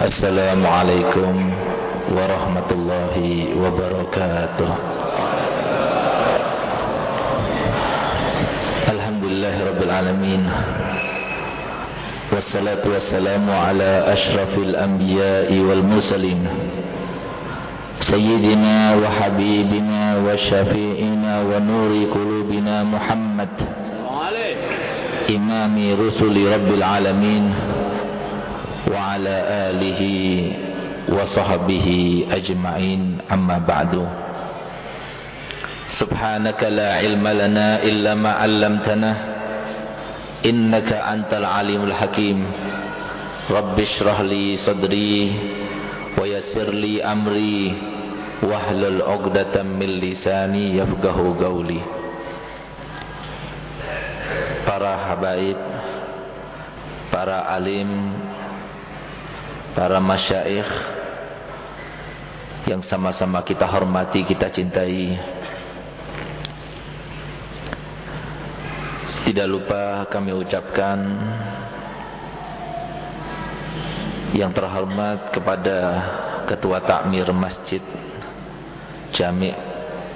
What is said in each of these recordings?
Assalamualaikum warahmatullahi wabarakatuh. Alhamdulillahirabbil alamin. Wassalatu wassalamu ala asyrafil anbiya'i wal mursalin. Sayyidina wa habibina wa syafi'ina wa nuri qulubina Muhammad. Imami rusuli rabbil alamin. Wa ala alihi wa sahbihi ajma'in, amma ba'du. Subhanaka la ilma lana illa ma 'allamtana innaka antal alimul hakim. Rabbi shrah li sadri wa yassir li amri wahlul 'uqdatam min lisani yafqahu qawli. Para habaib, para alim, para masyaikh yang sama-sama kita hormati, kita cintai. Tidak lupa kami ucapkan yang terhormat kepada Ketua Takmir Masjid Jami'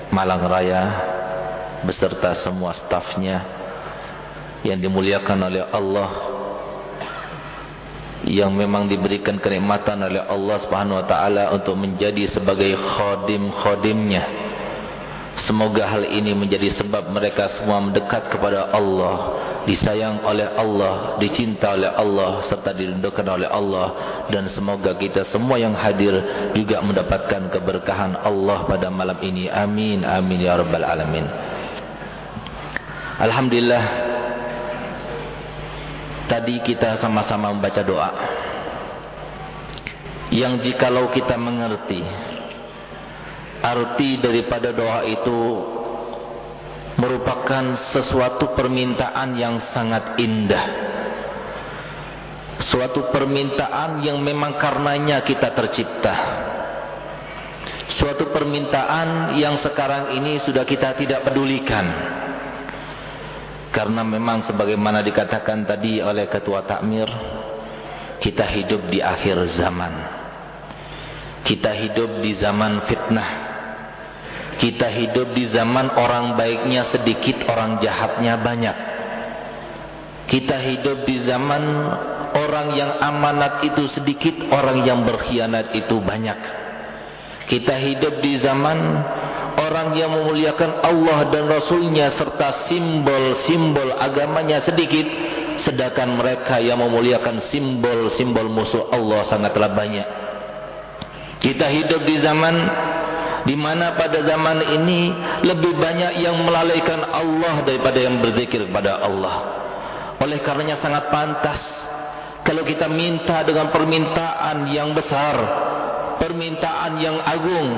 Malang Raya beserta semua stafnya yang dimuliakan oleh Allah, yang memang diberikan kenikmatan oleh Allah Subhanahu wa taala untuk menjadi sebagai khadim-khadimnya. Semoga hal ini menjadi sebab mereka semua mendekat kepada Allah, disayang oleh Allah, dicinta oleh Allah, serta dilindungi oleh Allah. Dan semoga kita semua yang hadir juga mendapatkan keberkahan Allah pada malam ini. Amin, amin ya rabbal alamin. Alhamdulillah, tadi kita sama-sama membaca doa yang jikalau kita mengerti arti daripada doa itu, merupakan sesuatu permintaan yang sangat indah, suatu permintaan yang memang karenanya kita tercipta, suatu permintaan yang sekarang ini sudah kita tidak pedulikan. Karena memang sebagaimana dikatakan tadi oleh Ketua Takmir, kita hidup di akhir zaman. Kita hidup di zaman fitnah. Kita hidup di zaman orang baiknya sedikit, orang jahatnya banyak. Kita hidup di zaman orang yang amanat itu sedikit, orang yang berkhianat itu banyak. Kita hidup di zaman orang yang memuliakan Allah dan Rasulnya serta simbol-simbol agamanya sedikit, sedangkan mereka yang memuliakan simbol-simbol musuh Allah sangatlah banyak. Kita hidup di zaman di mana pada zaman ini lebih banyak yang melalaikan Allah daripada yang berzikir kepada Allah. Oleh karenanya sangat pantas kalau kita minta dengan permintaan yang besar, permintaan yang agung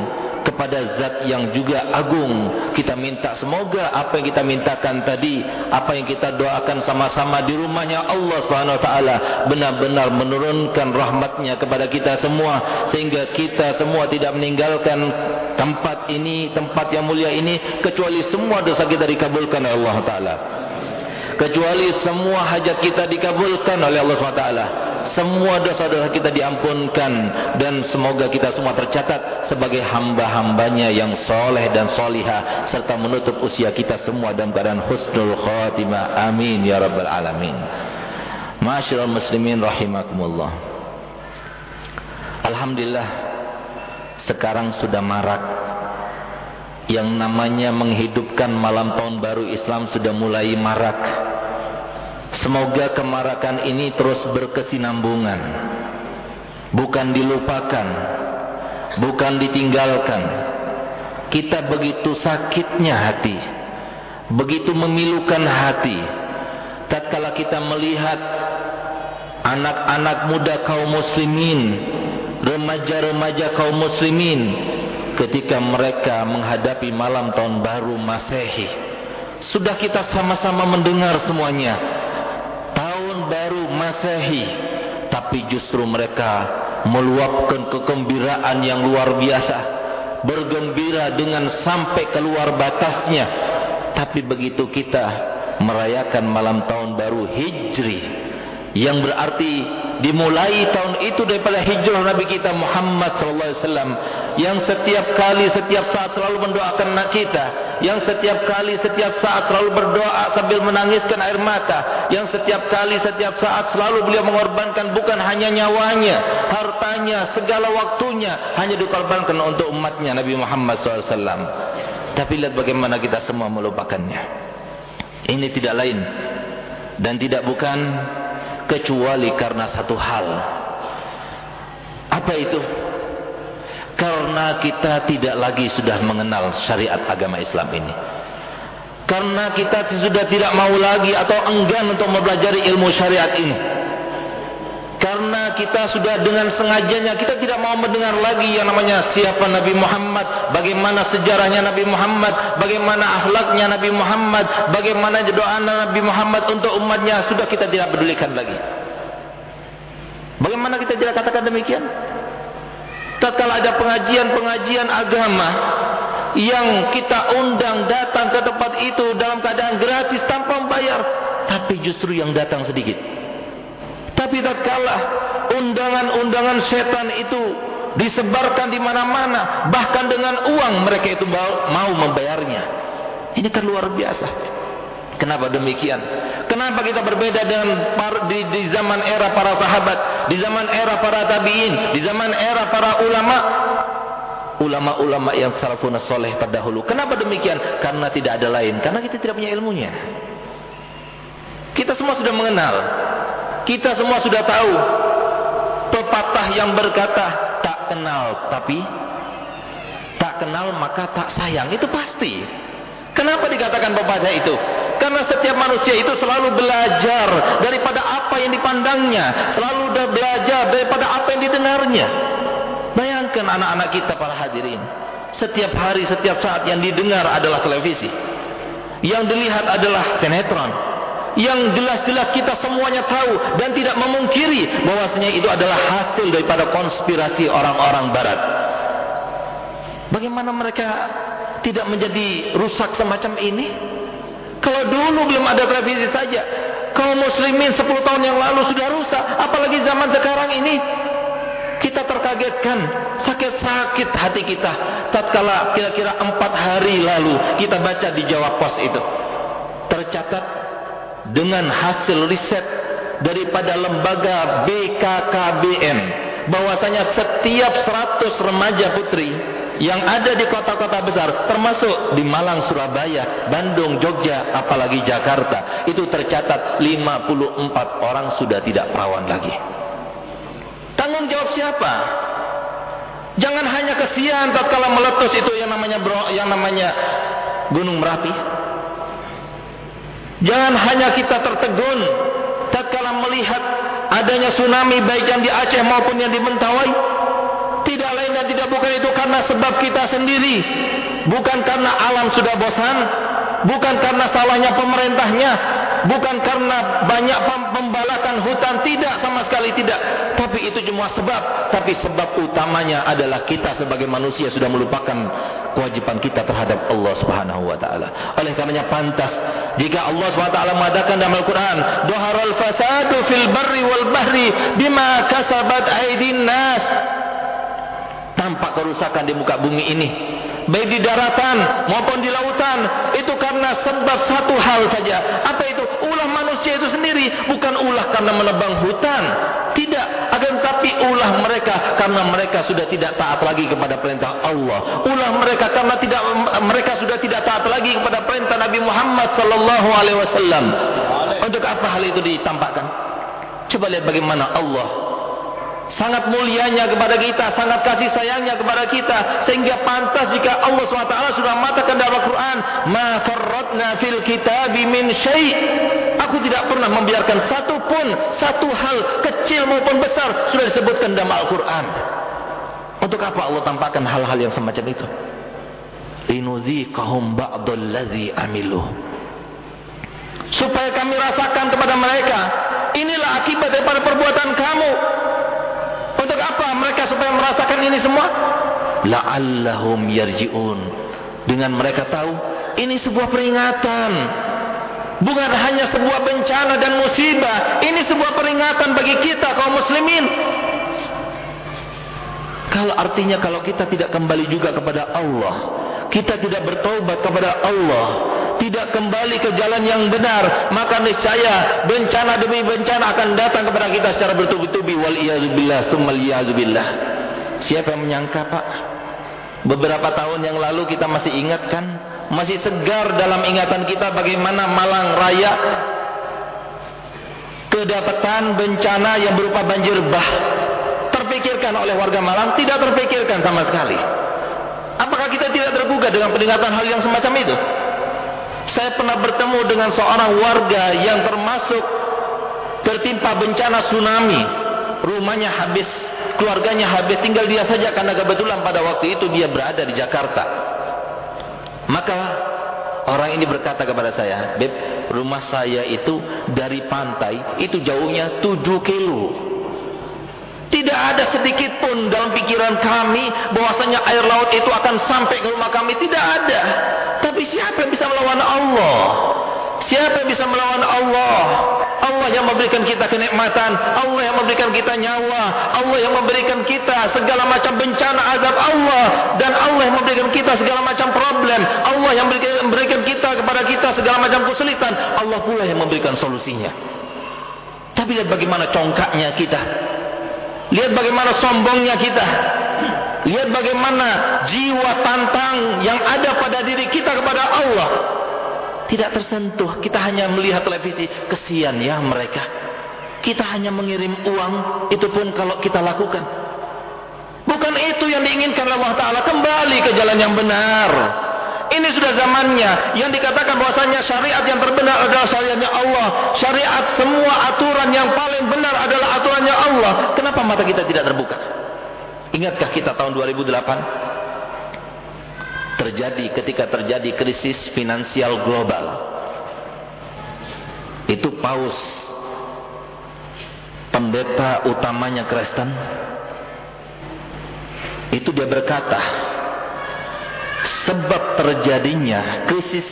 kepada zat yang juga agung. Kita minta semoga apa yang kita mintakan tadi, apa yang kita doakan sama-sama di rumahnya Allah Subhanahu wa taala, benar-benar menurunkan rahmatnya kepada kita semua, sehingga kita semua tidak meninggalkan tempat ini, tempat yang mulia ini, kecuali semua dosa kita dikabulkan oleh Allah taala, kecuali semua hajat kita dikabulkan oleh Allah Subhanahu wa taala, semua dosa-dosa kita diampunkan, dan semoga kita semua tercatat sebagai hamba-hambanya yang soleh dan solihah, serta menutup usia kita semua dalam keadaan husnul khatimah. Amin ya rabbal alamin. Ma'asyiral muslimin rahimakumullah. Alhamdulillah, sekarang sudah marak yang namanya menghidupkan malam tahun baru Islam, sudah mulai marak. Semoga kemarakan ini terus berkesinambungan, bukan dilupakan, bukan ditinggalkan. Kita begitu sakitnya hati, begitu memilukan hati tatkala kita melihat anak-anak muda kaum muslimin, remaja-remaja kaum muslimin, ketika mereka menghadapi malam tahun baru Masehi. Sudah kita sama-sama mendengar semuanya, baru Masehi, tapi justru mereka meluapkan kegembiraan yang luar biasa, bergembira dengan sampai keluar batasnya. Tapi begitu kita merayakan malam tahun baru Hijri, yang berarti dimulai tahun itu daripada hijrah Nabi kita Muhammad sallallahu alaihi wasallam, yang setiap kali setiap saat selalu mendoakan anak kita, yang setiap kali setiap saat selalu berdoa sambil menangiskan air mata, yang setiap kali setiap saat selalu beliau mengorbankan bukan hanya nyawanya, hartanya, segala waktunya hanya dikorbankan untuk umatnya Nabi Muhammad sallallahu alaihi wasallam. Tapi lihat bagaimana kita semua melupakannya. Ini tidak lain dan tidak bukan kecuali karena satu hal. Apa itu? Karena kita tidak lagi sudah mengenal syariat agama Islam ini. Karena kita sudah tidak mau lagi atau enggan untuk mempelajari ilmu syariat ini. Karena kita sudah dengan sengajanya kita tidak mau mendengar lagi yang namanya siapa Nabi Muhammad, bagaimana sejarahnya Nabi Muhammad, bagaimana akhlaknya Nabi Muhammad, bagaimana doa Nabi Muhammad untuk umatnya, sudah kita tidak pedulikan lagi. Bagaimana kita tidak katakan demikian? Tatkala ada pengajian-pengajian agama yang kita undang datang ke tempat itu dalam keadaan gratis tanpa membayar, tapi justru yang datang sedikit. Tapi tatkala undangan-undangan setan itu disebarkan di mana-mana, bahkan dengan uang mereka itu mau membayarnya. Ini kan luar biasa. Kenapa demikian? Kenapa kita berbeda dengan di zaman era para sahabat, di zaman era para tabi'in, di zaman era para ulama yang salafun saleh terdahulu? Kenapa demikian? Karena tidak ada lain, karena kita tidak punya ilmunya. Kita semua sudah mengenal, kita semua sudah tahu pepatah yang berkata tak kenal maka tak sayang. Itu pasti. Kenapa dikatakan pepatah itu? Karena setiap manusia itu selalu belajar daripada apa yang dipandangnya, selalu belajar daripada apa yang didengarnya. Bayangkan anak-anak kita para hadirin, setiap hari setiap saat yang didengar adalah televisi, yang dilihat adalah sinetron, yang jelas-jelas kita semuanya tahu dan tidak memungkiri bahwasanya itu adalah hasil daripada konspirasi orang-orang barat. Bagaimana mereka tidak menjadi rusak semacam ini? Kalau dulu belum ada televisi saja, kaum muslimin 10 tahun yang lalu sudah rusak, apalagi zaman sekarang ini. Kita terkagetkan, sakit-sakit hati kita tatkala kira-kira 4 hari lalu kita baca di Jawa Pos itu tercatat dengan hasil riset daripada lembaga BKKBN bahwasanya setiap 100 remaja putri yang ada di kota-kota besar, termasuk di Malang, Surabaya, Bandung, Jogja, apalagi Jakarta, itu tercatat 54 orang sudah tidak perawan lagi. Tanggung jawab siapa? Jangan hanya kesian tatkala meletus itu yang namanya Gunung Merapi. Jangan hanya kita tertegun tatkala melihat adanya tsunami baik yang di Aceh maupun yang di Mentawai. Tidak lain dan tidak bukan itu karena sebab kita sendiri, bukan karena alam sudah bosan, bukan karena salahnya pemerintahnya, bukan karena banyak pembalakan hutan, tidak, sama sekali tidak. Tapi itu cuma sebab, tapi sebab utamanya adalah kita sebagai manusia sudah melupakan kewajiban kita terhadap Allah Subhanahu wa taala. Oleh karenanya pantas jika Allah Subhanahu wa taala mengatakan dalam Al-Qur'an, "Dhaharal fasadu fil barri wal bahri bima kasabat aydin nas." Tampak kerusakan di muka bumi ini, baik di daratan maupun di lautan, itu karena sebab satu hal saja. Apa itu? Ulah manusia itu sendiri, bukan ulah karena menebang hutan, tidak, akan tapi ulah mereka karena mereka sudah tidak taat lagi kepada perintah Allah. Ulah mereka karena mereka sudah tidak taat lagi kepada perintah Nabi Muhammad sallallahu alaihi wasallam. Untuk apa hal itu ditampakkan? Coba lihat bagaimana Allah sangat mulianya kepada kita, sangat kasih sayangnya kepada kita, sehingga pantas jika Allah SWT sudah mengatakan dalam Al-Quran, "Ma farratna fil kitabi min syai'." Aku tidak pernah membiarkan satu hal kecil maupun besar sudah disebutkan dalam Al-Quran. Untuk apa Allah tampakkan hal-hal yang semacam itu? Linuziqahum ba'dal ladzi amilu, supaya kami rasakan kepada mereka, inilah akibat daripada perbuatan kamu. Untuk apa mereka supaya merasakan ini semua? La'allahum yarji'un. Dengan mereka tahu ini sebuah peringatan. bukan hanya sebuah bencana dan musibah. Ini sebuah peringatan bagi kita kaum muslimin. Kalau artinya kalau kita tidak kembali juga kepada Allah, kita tidak bertaubat kepada Allah, tidak kembali ke jalan yang benar, maka niscaya bencana demi bencana akan datang kepada kita secara bertubi-tubi. Wal iyazubillah, tsummal iyazubillah. Siapa yang menyangka, Pak? Beberapa tahun yang lalu kita masih ingat kan? Masih segar dalam ingatan kita bagaimana Malang Raya kedapatan bencana yang berupa banjir bah. Terpikirkan oleh warga Malang? Tidak terpikirkan sama sekali. Apakah kita tidak tergugah dengan peringatan hal yang semacam itu? Saya pernah bertemu dengan seorang warga yang termasuk tertimpa bencana tsunami. Rumahnya habis, keluarganya habis, tinggal dia saja karena kebetulan pada waktu itu dia berada di Jakarta. Maka orang ini berkata kepada saya, "Beb, rumah saya itu dari pantai itu jauhnya 7 kilo. Tidak ada sedikit pun dalam pikiran kami bahwasanya air laut itu akan sampai ke rumah kami. Tidak ada. Tapi siapa yang bisa melawan Allah? Siapa yang bisa melawan Allah? Allah yang memberikan kita kenikmatan, Allah yang memberikan kita nyawa, Allah yang memberikan kita segala macam bencana azab Allah, dan Allah yang memberikan kita segala macam problem, Allah yang memberikan kita kepada kita segala macam kesulitan, Allah pula yang memberikan solusinya. Tapi lihat bagaimana congkaknya kita. Lihat bagaimana sombongnya kita. Lihat bagaimana jiwa tantang yang ada pada diri kita kepada Allah tidak tersentuh. Kita hanya melihat televisi. Kesian ya mereka. Kita hanya mengirim uang. Itu pun kalau kita lakukan. Bukan itu yang diinginkan Allah Ta'ala. Kembali ke jalan yang benar. Ini sudah zamannya. Yang dikatakan bahwasanya syariat yang terbenar adalah syariatnya Allah. Syariat semua aturan yang paling benar adalah aturannya Allah. Kenapa mata kita tidak terbuka? Ingatkah kita tahun 2008? Ketika terjadi krisis finansial global. Itu Paus, pendeta utamanya Kristen, itu dia berkata, sebab terjadinya krisis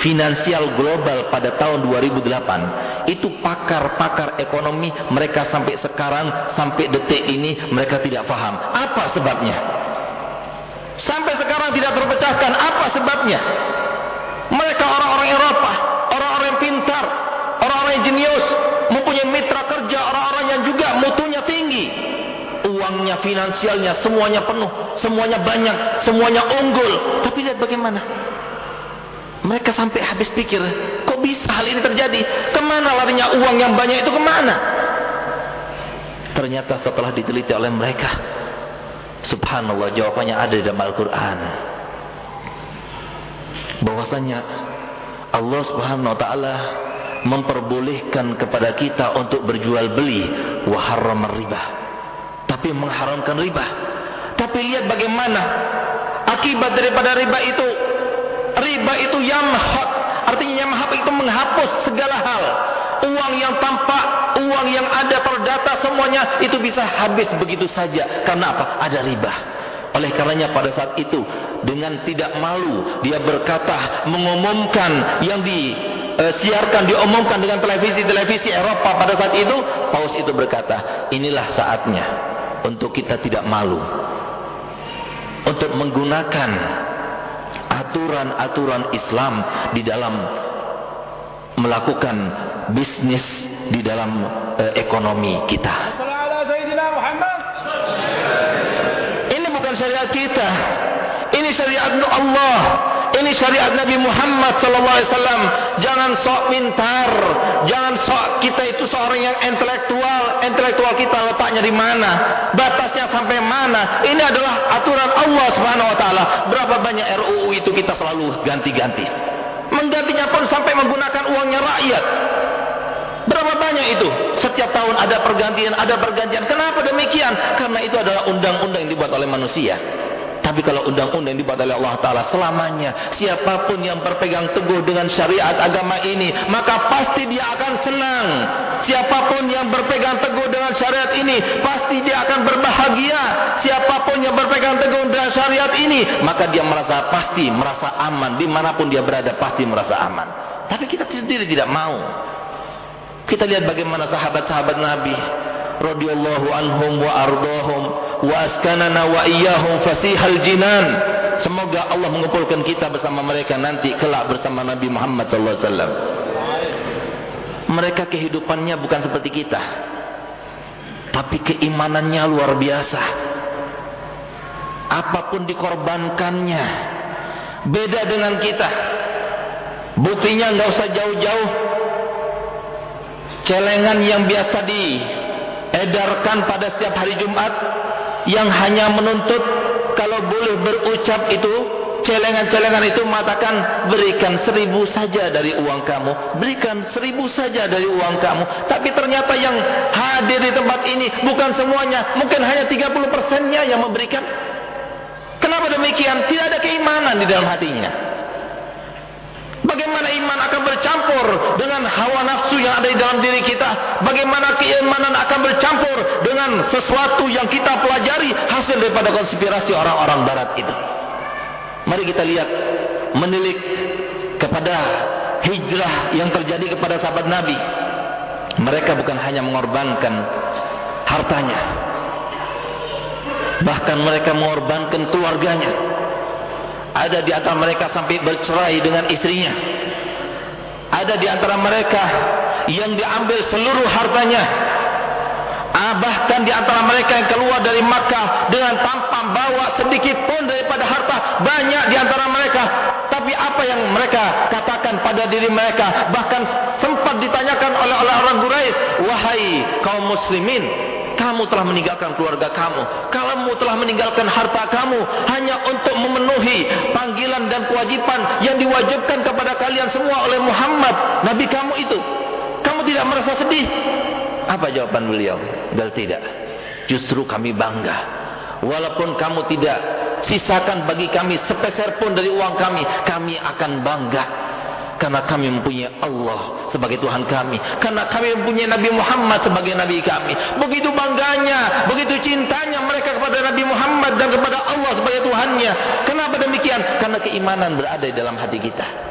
finansial global pada tahun 2008 itu pakar-pakar ekonomi mereka sampai sekarang, sampai detik ini mereka tidak paham apa sebabnya. Sampai sekarang tidak terpecahkan apa sebabnya. Mereka orang-orang Eropa, orang-orang yang pintar, orang-orang yang jenius, mempunyai mitra kerja, orang-orang yang juga mutunya tinggi, uangnya, finansialnya, semuanya penuh, semuanya banyak, semuanya unggul. Tapi lihat bagaimana mereka sampai habis pikir, kok bisa hal ini terjadi? Kemana larinya uang yang banyak itu, kemana? Ternyata setelah diteliti oleh mereka, subhanallah, jawabannya ada di dalam Al-Quran. Bahwasanya Allah subhanahu wa ta'ala memperbolehkan kepada kita untuk berjual beli, wa harramar riba, tapi mengharamkan riba. Tapi lihat bagaimana akibat daripada riba itu. Riba itu yamhaq, artinya yamhaq itu menghapus segala hal. Uang yang tampak, uang yang ada terdata, semuanya itu bisa habis begitu saja. Karena apa? Ada riba. Oleh karenanya pada saat itu dengan tidak malu dia berkata, mengumumkan yang disiarkan, diumumkan dengan televisi Eropa pada saat itu. Paus itu berkata, inilah saatnya untuk kita tidak malu, untuk menggunakan aturan-aturan Islam di dalam melakukan bisnis, di dalam ekonomi kita. Ini bukan syariat kita, ini syariat Allah, ini syariat Nabi Muhammad SAW. Jangan sok pintar, jangan sok kita itu seorang yang intelektual kita letaknya di mana, batasnya sampai mana. Ini adalah aturan Allah Subhanahu Wa Taala. Berapa banyak RUU itu kita selalu ganti-ganti, menggantinya pun sampai menggunakan uangnya rakyat. Berapa banyak itu? Setiap tahun ada pergantian. Kenapa demikian? Karena itu adalah undang-undang yang dibuat oleh manusia. Tapi kalau undang-undang yang dibuat oleh Allah Ta'ala selamanya, siapapun yang berpegang teguh dengan syariat agama ini, maka pasti dia akan senang. Siapapun yang berpegang teguh dengan syariat ini, pasti dia akan berbahagia. Siapapun yang berpegang teguh dengan syariat ini, maka dia pasti merasa aman. Dimanapun dia berada pasti merasa aman. Tapi kita sendiri tidak mau. Kita lihat bagaimana sahabat-sahabat Nabi radhiyallahu anhum wa ardahum wa askanana wa iyyahum fasihal jinan. Semoga Allah mengumpulkan kita bersama mereka nanti kelak bersama Nabi Muhammad sallallahu alaihi wasallam. Mereka kehidupannya bukan seperti kita, tapi keimanannya luar biasa. Apapun dikorbankannya, beda dengan kita. Buktinya nggak usah jauh-jauh. Celengan yang biasa diedarkan pada setiap hari Jumat, yang hanya menuntut kalau boleh berucap itu, celengan-celengan itu mengatakan berikan 1.000 saja dari uang kamu, berikan 1.000 saja dari uang kamu. Tapi ternyata yang hadir di tempat ini bukan semuanya, mungkin hanya 30%-nya yang memberikan. Kenapa demikian? Tidak ada keimanan di dalam hatinya. Bagaimana iman akan bercampur dengan hawa nafsu yang ada di dalam diri kita? Bagaimana keimanan akan bercampur dengan sesuatu yang kita pelajari hasil daripada konspirasi orang-orang barat itu? Mari kita lihat, menilik kepada hijrah yang terjadi kepada sahabat Nabi. Mereka bukan hanya mengorbankan hartanya, bahkan mereka mengorbankan keluarganya. Ada di antara mereka sampai bercerai dengan istrinya. Ada di antara mereka yang diambil seluruh hartanya. Bahkan di antara mereka yang keluar dari Makkah dengan tanpa bawa sedikit pun daripada harta. Banyak di antara mereka. Tapi apa yang mereka katakan pada diri mereka, bahkan sempat ditanyakan oleh orang Quraisy, wahai kaum muslimin, kamu telah meninggalkan keluarga kamu, kamu telah meninggalkan harta kamu hanya untuk memenuhi panggilan dan kewajiban yang diwajibkan kepada kalian semua oleh Muhammad, Nabi kamu itu. Kamu tidak merasa sedih? Apa jawaban beliau? Bel tidak. Justru kami bangga. Walaupun kamu tidak sisakan bagi kami sepeser pun dari uang kami, kami akan bangga. Karena kami mempunyai Allah sebagai Tuhan kami, karena kami mempunyai Nabi Muhammad sebagai Nabi kami. Begitu bangganya, begitu cintanya mereka kepada Nabi Muhammad dan kepada Allah sebagai Tuhannya. Kenapa demikian? Karena keimanan berada di dalam hati kita.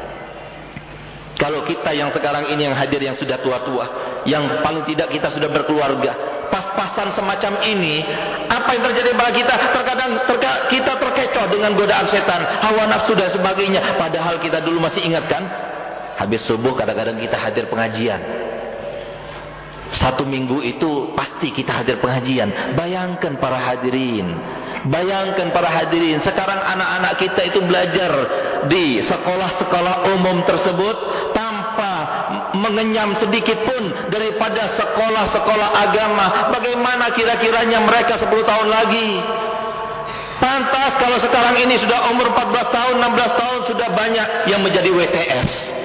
Kalau kita yang sekarang ini yang hadir, yang sudah tua-tua, yang paling tidak kita sudah berkeluarga, pas-pasan semacam ini, apa yang terjadi pada kita? Terkadang kita terkecoh dengan godaan setan, hawa nafsu dan sebagainya. Padahal kita dulu masih ingat kan? Habis subuh kadang-kadang kita hadir pengajian. 1 minggu itu pasti kita hadir pengajian. Bayangkan para hadirin. Bayangkan para hadirin. Sekarang anak-anak kita itu belajar di sekolah-sekolah umum tersebut tanpa mengenyam sedikit pun daripada sekolah-sekolah agama. Bagaimana kira-kiranya mereka 10 tahun lagi? Pantas kalau sekarang ini sudah umur 14 tahun, 16 tahun sudah banyak yang menjadi WTS.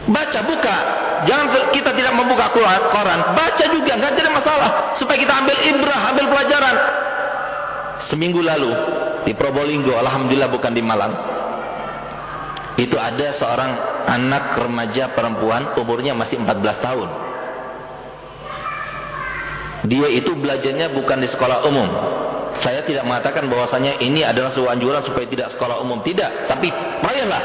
Baca, buka. Jangan kita tidak membuka koran. Baca juga, nggak ada masalah. Supaya kita ambil ibrah, ambil pelajaran. Seminggu lalu di Probolinggo, alhamdulillah bukan di Malang, itu ada seorang anak remaja perempuan, umurnya masih 14 tahun. Dia itu belajarnya bukan di sekolah umum. Saya tidak mengatakan bahwasanya ini adalah sebuah anjuran supaya tidak sekolah umum, tidak. Tapi raihlah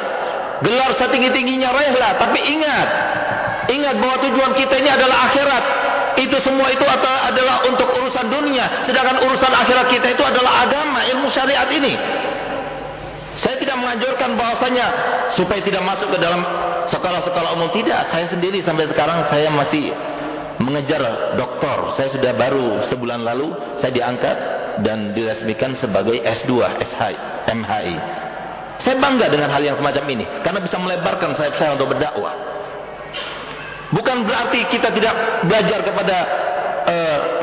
gelar setinggi-tingginya, raihlah. Tapi ingat bahwa tujuan kita ini adalah akhirat. Itu semua itu adalah untuk urusan dunia, sedangkan urusan akhirat kita itu adalah agama, ilmu syariat ini. Saya tidak menganjurkan bahwasanya supaya tidak masuk ke dalam sekolah-sekolah umum, tidak. Saya sendiri sampai sekarang saya masih mengejar doktor. Saya sudah baru sebulan lalu saya diangkat dan diresmikan sebagai S2 MHI. Saya bangga dengan hal yang semacam ini karena bisa melebarkan sayap saya untuk berdakwah. Bukan berarti kita tidak belajar kepada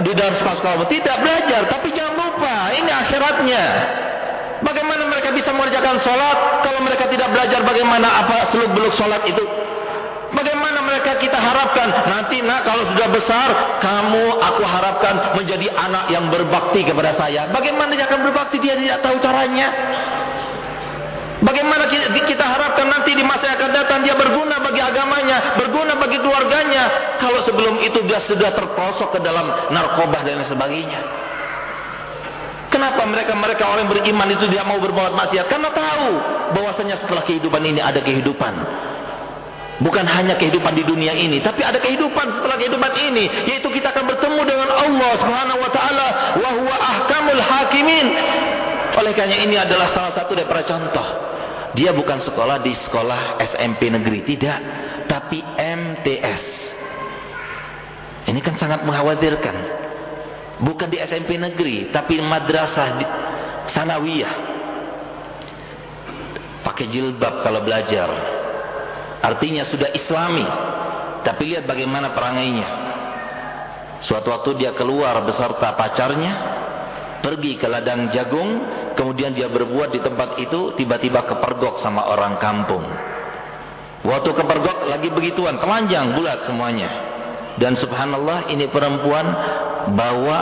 di dalam sekolah-sekolah, tidak belajar, tapi jangan lupa ini akhiratnya. Bagaimana mereka bisa mengerjakan sholat kalau mereka tidak belajar bagaimana apa seluk-beluk sholat itu? Bagaimana mereka kita harapkan nanti nak kalau sudah besar aku harapkan menjadi anak yang berbakti kepada saya. Bagaimana dia akan berbakti, dia tidak tahu caranya. Bagaimana kita harapkan nanti di masa yang akan datang dia berguna bagi agamanya, berguna bagi keluarganya, kalau sebelum itu dia sudah terperosok ke dalam narkoba dan lain sebagainya. Kenapa mereka orang beriman itu tidak mau berbuat maksiat? Karena tahu bahwasanya setelah kehidupan ini ada kehidupan. Bukan hanya kehidupan di dunia ini, tapi ada kehidupan setelah kehidupan ini, yaitu kita akan bertemu dengan Allah Subhanahu wa taala, wa huwa ahkamul hakimin. Oleh karena ini adalah salah satu daripada contoh. Dia bukan sekolah di sekolah SMP negeri, tidak, tapi MTS. Ini kan sangat mengkhawatirkan. Bukan di SMP negeri, tapi madrasah di sanawiyah. Pakai jilbab kalau belajar. Artinya sudah islami. Tapi lihat bagaimana perangainya. Suatu waktu dia keluar beserta pacarnya, pergi ke ladang jagung, kemudian dia berbuat di tempat itu, tiba-tiba kepergok sama orang kampung. Waktu kepergok lagi begituan, telanjang bulat semuanya. Dan subhanallah, ini perempuan bawa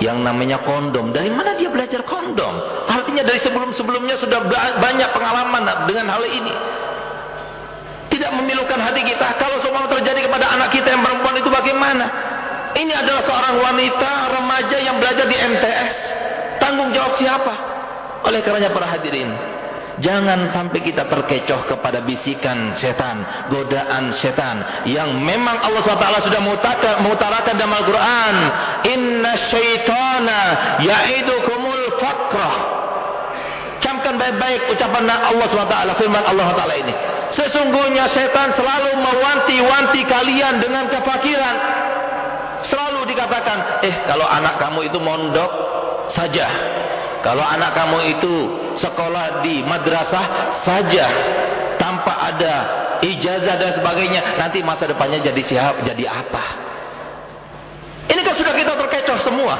yang namanya kondom. Dari mana dia belajar kondom? Artinya dari sebelum-sebelumnya sudah banyak pengalaman dengan hal ini. Tidak memilukan hati kita. Kalau semua terjadi kepada anak kita yang perempuan itu bagaimana? Ini adalah seorang wanita remaja yang belajar di MTS. Tanggung jawab siapa? Oleh karenanya para hadirin, jangan sampai kita terkecoh kepada bisikan setan, godaan setan yang memang Allah SWT sudah mengutarakan dalam Al-Quran. Inna syaitana ya'idukumul faqrah. Camkan baik-baik ucapan Allah SWT, firman Allah SWT ini. Sesungguhnya setan selalu mewanti-wanti kalian dengan kefakiran. Selalu dikatakan, kalau anak kamu itu mondok saja, kalau anak kamu itu sekolah di madrasah saja, tanpa ada ijazah dan sebagainya, nanti masa depannya jadi apa? Ini kan sudah kita terkecoh semua.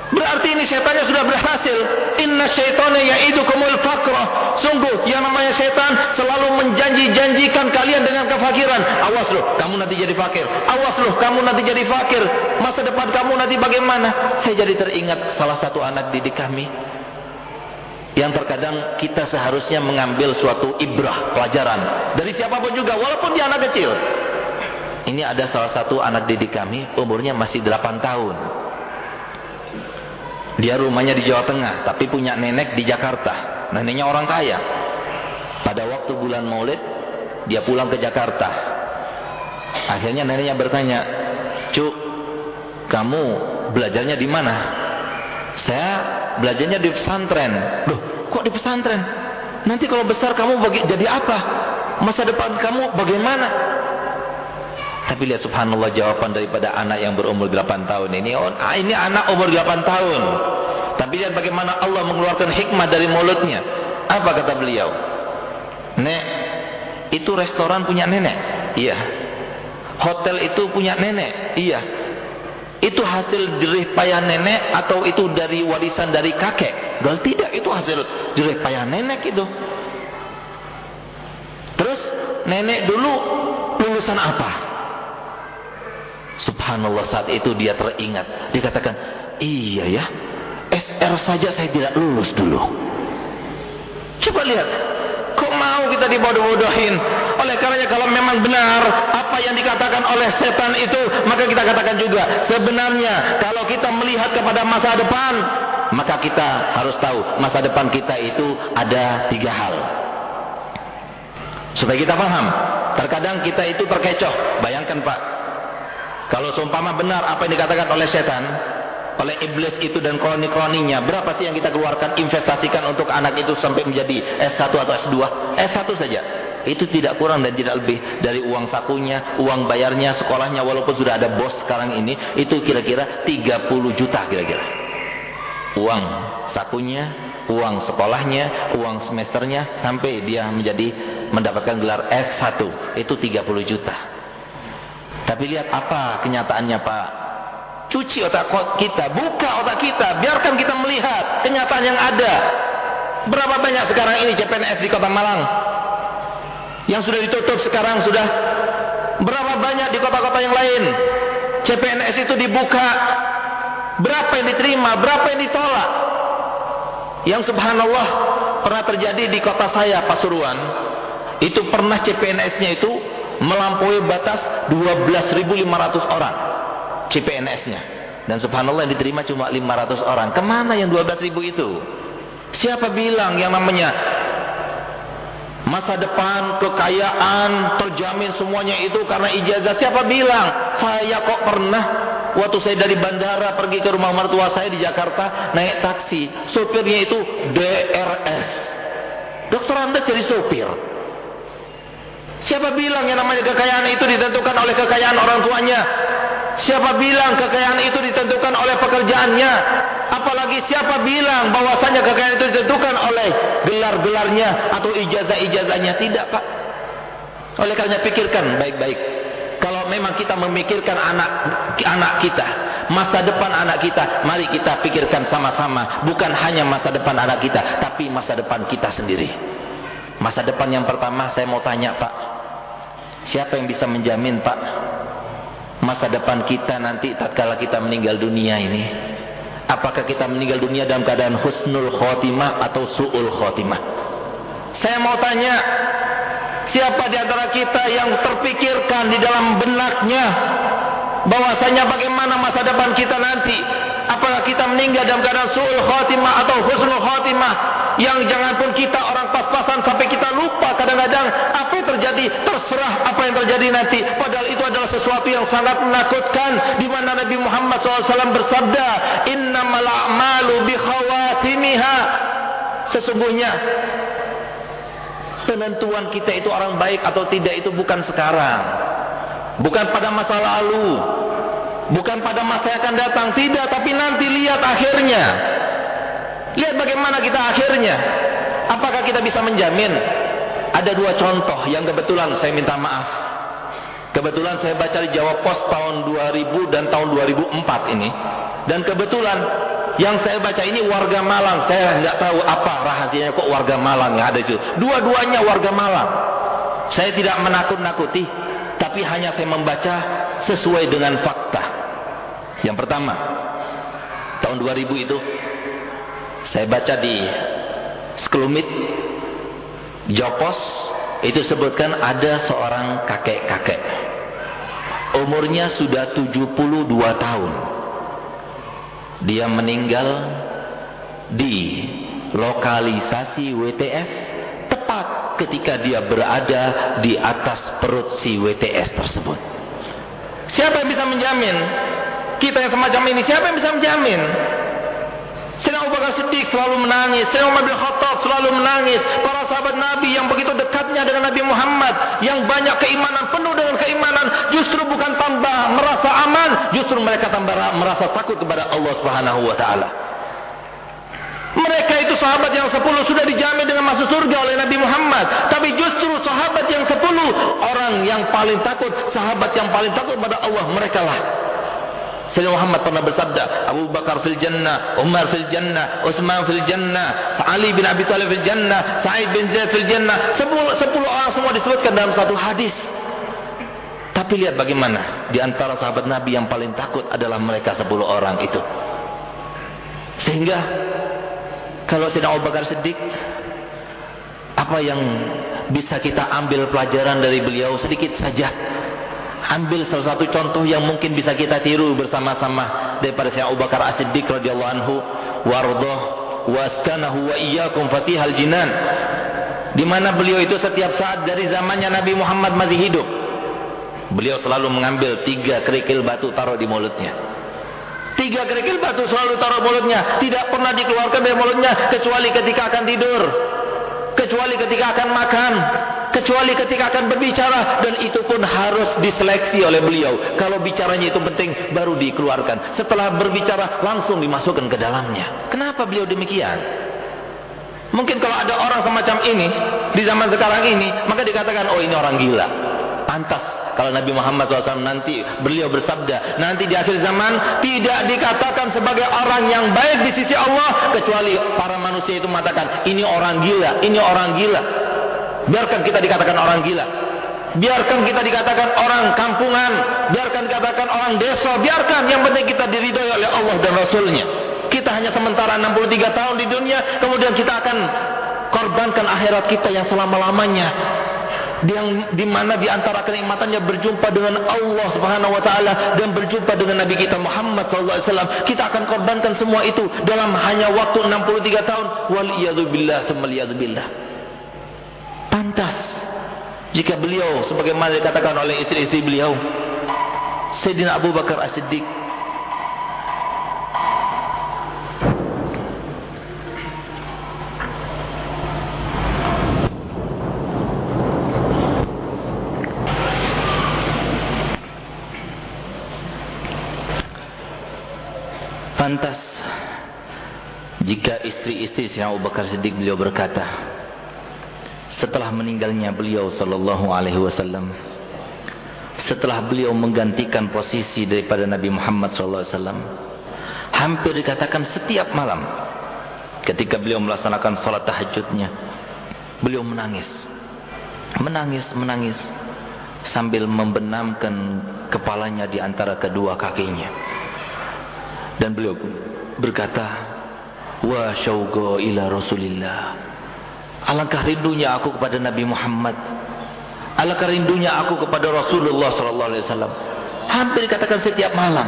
Berarti ini setannya sudah berhasil. Inna syaitana ya'idukumul faqra. Sungguh yang namanya setan selalu menjanji-janjikan kalian dengan kefakiran. Awas loh, kamu nanti jadi fakir. Awas loh, kamu nanti jadi fakir. Masa depan kamu nanti bagaimana? Saya jadi teringat salah satu anak didik kami, yang terkadang kita seharusnya mengambil suatu ibrah, pelajaran dari siapapun juga, walaupun dia anak kecil. Ini ada salah satu anak didik kami, umurnya masih 8 tahun. Dia rumahnya di Jawa Tengah, tapi punya nenek di Jakarta. Neneknya orang kaya. Pada waktu bulan Maulid, dia pulang ke Jakarta. Akhirnya neneknya bertanya, "Cuk, kamu belajarnya di mana?" "Saya belajarnya di pesantren." "Loh, kok di pesantren? Nanti kalau besar kamu jadi apa? Masa depan kamu bagaimana?" Tapi lihat subhanallah jawaban daripada anak yang berumur 8 tahun ini. Ini anak umur 8 tahun. Tapi lihat bagaimana Allah mengeluarkan hikmah dari mulutnya. Apa kata beliau? "Nek, itu restoran punya nenek?" "Iya." "Hotel itu punya nenek?" "Iya." "Itu hasil jerih payah nenek atau itu dari warisan dari kakek?" "Gal tidak, itu hasil jerih payah nenek itu." "Terus nenek dulu lulusan apa?" Subhanallah, saat itu dia teringat. Dia katakan, "Iya ya, SR saja saya tidak lulus dulu." Coba lihat, kok mau kita dibodoh-bodohin? Oleh karenanya kalau memang benar apa yang dikatakan oleh setan itu, maka kita katakan juga, sebenarnya kalau kita melihat kepada masa depan, maka kita harus tahu masa depan kita itu ada 3 hal. Supaya kita paham, terkadang kita itu terkecoh. Bayangkan Pak, kalau seumpama benar apa yang dikatakan oleh setan, oleh iblis itu dan kroni-kroninya, berapa sih yang kita keluarkan, investasikan untuk anak itu sampai menjadi S1 atau S2? S1 saja. Itu tidak kurang dan tidak lebih dari uang sakunya, uang bayarnya, sekolahnya, walaupun sudah ada bos sekarang ini, itu kira-kira 30 juta kira-kira. Uang sakunya, uang sekolahnya, uang semesternya, sampai dia mendapatkan gelar S1, itu 30 juta. Tapi lihat apa kenyataannya Pak. Cuci otak kita, buka otak kita, biarkan kita melihat kenyataan yang ada. Berapa banyak sekarang ini CPNS di Kota Malang yang sudah ditutup sekarang sudah. Berapa banyak di kota-kota yang lain CPNS itu dibuka. Berapa yang diterima, berapa yang ditolak. Yang subhanallah pernah terjadi di kota saya Pasuruan. Itu pernah CPNS-nya itu melampaui batas 12.500 orang CPNS-nya, dan subhanallah yang diterima cuma 500 orang. Kemana yang 12.000 itu? Siapa bilang yang namanya Masa depan, kekayaan, terjamin semuanya itu karena ijazah. Siapa bilang? Saya kok pernah waktu saya dari bandara pergi ke rumah mertua saya di Jakarta, naik taksi, sopirnya itu DRS. Dokter Anda jadi sopir. Siapa bilang yang namanya kekayaan itu ditentukan oleh kekayaan orang tuanya? Siapa bilang kekayaan itu ditentukan oleh pekerjaannya? Apalagi siapa bilang bahwasanya kekayaan itu ditentukan oleh gelar-gelarnya atau ijazah-ijazahnya? Tidak, Pak. Oleh karena pikirkan baik-baik. Kalau memang kita memikirkan anak kita, masa depan anak kita, mari kita pikirkan sama-sama. Bukan hanya masa depan anak kita, tapi masa depan kita sendiri. Masa depan yang pertama saya mau tanya, Pak, siapa yang bisa menjamin, Pak, masa depan kita nanti tatkala kita meninggal dunia ini? Apakah kita meninggal dunia dalam keadaan husnul khotimah atau su'ul khotimah? Saya mau tanya, siapa di antara kita yang terpikirkan di dalam benaknya bahwasanya bagaimana masa depan kita nanti? Apakah kita meninggal dalam keadaan su'ul khotimah atau husnul khotimah? Yang jangan pun kita orang pas-pasan sampai kita lupa kadang-kadang apa yang terjadi, terserah apa yang terjadi nanti. Padahal itu adalah sesuatu yang sangat menakutkan, di mana Nabi Muhammad SAW bersabda, innamal a'malu bi khawatimiha. Sesungguhnya penentuan kita itu orang baik atau tidak itu bukan sekarang, bukan pada masa lalu, bukan pada masa yang akan datang, tidak, tapi nanti lihat akhirnya. Lihat bagaimana kita akhirnya. Apakah kita bisa menjamin? Ada dua contoh yang kebetulan saya minta maaf. Kebetulan saya baca di Jawa Pos tahun 2000 dan tahun 2004 ini. Dan kebetulan yang saya baca ini warga Malang. Saya nggak tahu apa rahasianya kok warga Malang yang ada itu. Dua-duanya warga Malang. Saya tidak menakut-nakuti, tapi hanya saya membaca sesuai dengan fakta. Yang pertama, tahun 2000 itu saya baca di sekelumit Jopos, itu sebutkan ada seorang kakek-kakek, umurnya sudah 72 tahun. Dia meninggal di lokalisasi WTS tepat ketika dia berada di atas perut si WTS tersebut. Siapa yang bisa menjamin? Kita yang semacam ini, siapa yang bisa menjamin? Sayyidina Abu Bakar Siddiq selalu menangis, Sayyidina Umar bin Khattab selalu menangis, para sahabat Nabi yang begitu dekatnya dengan Nabi Muhammad, yang banyak keimanan, penuh dengan keimanan, justru bukan tambah merasa aman, justru mereka tambah merasa takut kepada Allah Subhanahu wa taala. Mereka itu sahabat yang 10 sudah dijamin dengan masuk surga oleh Nabi Muhammad, tapi justru sahabat yang 10 orang yang paling takut, sahabat yang paling takut kepada Allah, merekalah. Sayyidina Muhammad pernah bersabda, Abu Bakar fil jannah, Umar fil jannah, Utsman fil jannah, Ali bin Abi Thalib fil jannah, Sa'id bin Zaid fil jannah. 10 orang semua disebutkan dalam satu hadis. Tapi lihat bagaimana di antara sahabat Nabi yang paling takut adalah mereka 10 orang itu. Sehingga kalau Sayyidina Abu Bakar Siddiq, apa yang bisa kita ambil pelajaran dari beliau? Sedikit saja. Ambil salah satu contoh yang mungkin bisa kita tiru bersama-sama daripada Sayyidina Abu Bakar As-Siddiq radhiyallahu anhu warḍah waskanahu wa iyyakum fatihal jinan, di mana beliau itu setiap saat dari zamannya Nabi Muhammad masih hidup, beliau selalu mengambil 3 kerikil batu taruh di mulutnya. 3 kerikil batu selalu taruh mulutnya, tidak pernah dikeluarkan dari mulutnya kecuali ketika akan tidur, kecuali ketika akan makan, kecuali ketika akan berbicara, dan itu pun harus diseleksi oleh beliau. Kalau bicaranya itu penting baru dikeluarkan, setelah berbicara langsung dimasukkan ke dalamnya. Kenapa beliau demikian? Mungkin kalau ada orang semacam ini di zaman sekarang ini, maka dikatakan, oh ini orang gila. Pantas kalau Nabi Muhammad SAW nanti beliau bersabda, nanti di akhir zaman tidak dikatakan sebagai orang yang baik di sisi Allah, kecuali para manusia itu mengatakan, ini orang gila, ini orang gila. Biarkan kita dikatakan orang gila, biarkan kita dikatakan orang kampungan, biarkan dikatakan orang desa, biarkan, yang penting kita diridhoi oleh Allah dan Rasulnya. Kita hanya sementara 63 tahun di dunia, kemudian kita akan korbankan akhirat kita yang selama-lamanya, yang dimana diantara kenikmatannya berjumpa dengan Allah Subhanahu Wa Taala dan berjumpa dengan Nabi kita Muhammad SAW. Kita akan korbankan semua itu dalam hanya waktu 63 tahun. Waliyadzubillah, semaliyadzubillah. Pantas jika beliau sebagaimana dikatakan oleh istri-istri beliau, Sayyidina Abu Bakar As-Siddiq, pantas jika istri-istri Sayyidina Abu Bakar Siddiq beliau berkata setelah meninggalnya beliau sallallahu alaihi wasallam, setelah beliau menggantikan posisi daripada Nabi Muhammad sallallahu alaihi wasallam, hampir dikatakan setiap malam ketika beliau melaksanakan salat tahajudnya, beliau menangis sambil membenamkan kepalanya di antara kedua kakinya, dan beliau berkata, wa syauqa ila Rasulillah, alangkah rindunya aku kepada Nabi Muhammad, alangkah rindunya aku kepada Rasulullah sallallahu alaihi wasallam. Hampir dikatakan setiap malam.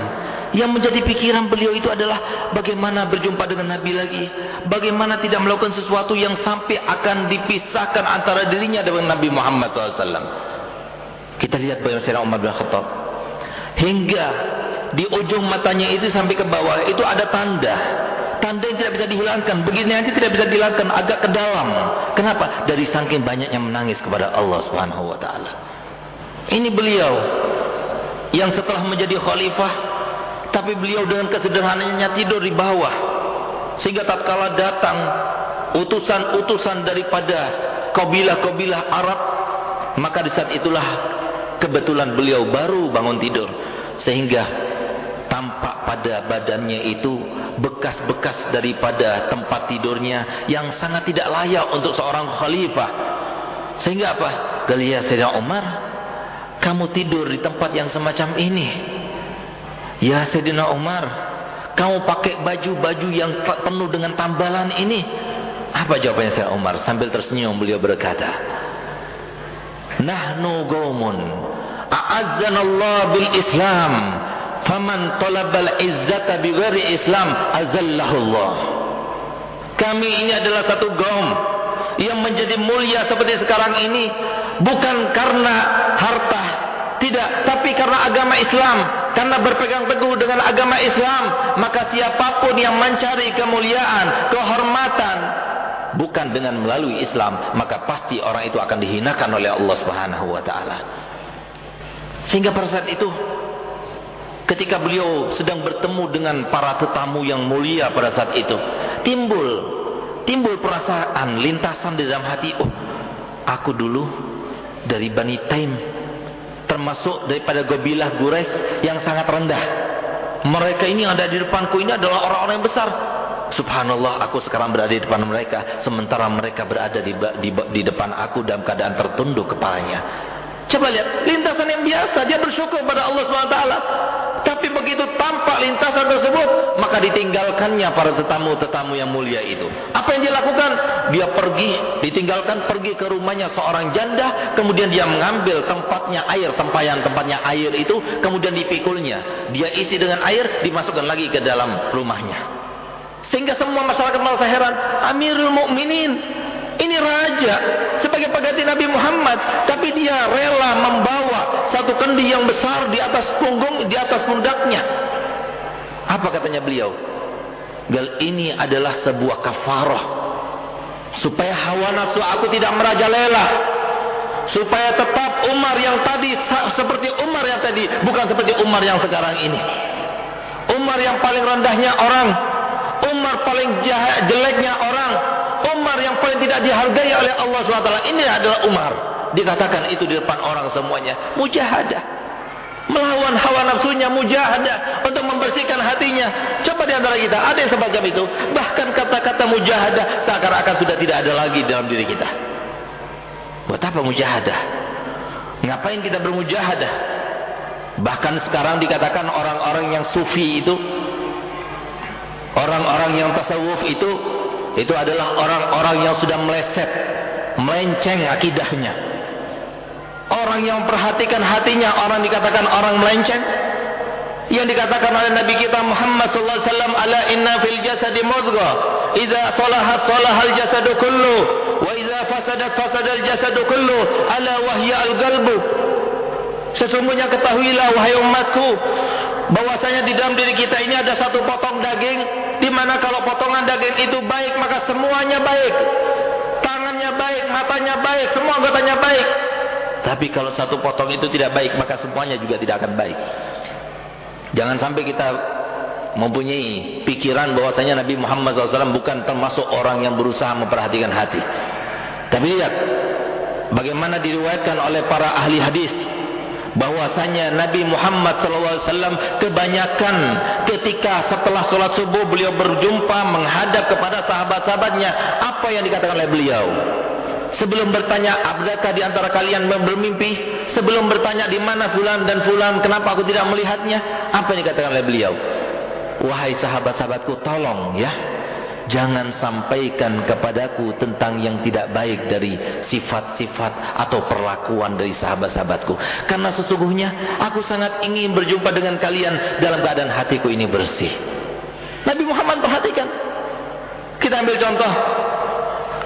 Yang menjadi pikiran beliau itu adalah bagaimana berjumpa dengan Nabi lagi, bagaimana tidak melakukan sesuatu yang sampai akan dipisahkan antara dirinya dengan Nabi Muhammad sallallahu alaihi wasallam. Kita lihat bagaimana Sayyidina Umar bin Khattab, hingga di ujung matanya itu sampai ke bawah itu ada tanda yang tidak bisa dihilangkan, begini nanti tidak bisa dihilangkan, agak ke dalam. Kenapa? Dari saking banyaknya menangis kepada Allah Subhanahu wa taala. Ini beliau yang setelah menjadi khalifah, tapi beliau dengan kesederhanaannya tidur di bawah, sehingga tatkala datang utusan-utusan daripada kabilah-kabilah Arab, maka di saat itulah kebetulan beliau baru bangun tidur, sehingga tampak pada badannya itu bekas-bekas daripada tempat tidurnya yang sangat tidak layak untuk seorang khalifah. Sehingga apa? Gelia Sayyidina Umar, kamu tidur di tempat yang semacam ini. Ya Sayyidina Umar, kamu pakai baju-baju yang penuh dengan tambalan ini. Apa jawabannya Sayyidina Umar? Sambil tersenyum beliau berkata, nahnu qaumun a'azzanallah bil Islam, faman talabal izzata bighairi Islam azallahullah. Kami ini adalah satu kaum yang menjadi mulia seperti sekarang ini bukan karena harta, tidak, tapi karena agama Islam. Karena berpegang teguh dengan agama Islam, maka siapapun yang mencari kemuliaan, kehormatan bukan dengan melalui Islam, maka pasti orang itu akan dihinakan oleh Allah Subhanahu wa taala. Sehingga pada saat itu, ketika beliau sedang bertemu dengan para tetamu yang mulia pada saat itu, timbul perasaan, lintasan di dalam hati, oh, aku dulu dari Bani Taim, termasuk daripada kabilah Quraisy yang sangat rendah. Mereka ini yang ada di depanku ini adalah orang-orang yang besar. Subhanallah, aku sekarang berada di depan mereka, sementara mereka berada di depan aku dalam keadaan tertunduk kepalanya. Coba lihat, lintasan yang biasa, dia bersyukur pada Allah SWT. Tapi begitu tampak lintasan tersebut, maka ditinggalkannya para tetamu-tetamu yang mulia itu. Apa yang dia lakukan? Dia pergi ke rumahnya seorang janda, kemudian dia mengambil tempatnya air, tempatnya air itu, kemudian dipikulnya. Dia isi dengan air, dimasukkan lagi ke dalam rumahnya. Sehingga semua masyarakat merasa heran, Amirul Mukminin, ini raja sebagai pengganti Nabi Muhammad, tapi dia rela membawa satu kendi yang besar di atas pundaknya. Apa katanya beliau? Ini adalah sebuah kafarah supaya hawa nafsu aku tidak merajalela, supaya tetap Umar yang tadi seperti Umar yang tadi, bukan seperti Umar yang sekarang ini. Umar yang paling rendahnya orang, Umar paling jeleknya orang, Umar yang paling tidak dihargai oleh Allah SWT. Ini adalah Umar. Dikatakan itu di depan orang semuanya. Mujahadah, melawan hawa nafsunya, mujahadah untuk membersihkan hatinya. Coba di antara kita ada yang semacam itu. Bahkan kata-kata mujahadah seakan-akan sudah tidak ada lagi dalam diri kita. Buat apa mujahadah? Ngapain kita bermujahadah? Bahkan sekarang dikatakan orang-orang yang sufi itu, orang-orang yang tasawuf itu adalah orang-orang yang sudah melenceng akidahnya. Orang yang perhatikan hatinya, orang dikatakan orang melenceng. Yang dikatakan oleh Nabi kita Muhammad sallallahu alaihi wasallam, ala inna fil jasadi mudghah, idza salahat salahal jasadu kullu, wa idza fasadat fasadal jasadu kullu ala wahya al-qalbu. Sesungguhnya ketahuilah wahai umatku, bahwasanya di dalam diri kita ini ada satu potong daging, di mana kalau potongan daging itu baik maka semuanya baik, tangannya baik, matanya baik, semua anggotanya baik. Tapi kalau satu potong itu tidak baik maka semuanya juga tidak akan baik. Jangan sampai kita mempunyai pikiran bahwasanya Nabi Muhammad SAW bukan termasuk orang yang berusaha memperhatikan hati. Tapi lihat bagaimana diriwayatkan oleh para ahli hadis bahwasanya Nabi Muhammad SAW kebanyakan ketika setelah sholat subuh beliau berjumpa menghadap kepada sahabat-sahabatnya, apa yang dikatakan oleh beliau? Sebelum bertanya, adakah di antara kalian bermimpi? Sebelum bertanya di mana fulan dan fulan, kenapa aku tidak melihatnya? Apa yang dikatakan oleh beliau? Wahai sahabat-sahabatku, tolong ya, jangan sampaikan kepadaku tentang yang tidak baik dari sifat-sifat atau perlakuan dari sahabat-sahabatku. Karena sesungguhnya aku sangat ingin berjumpa dengan kalian dalam keadaan hatiku ini bersih. Nabi Muhammad perhatikan. Kita ambil contoh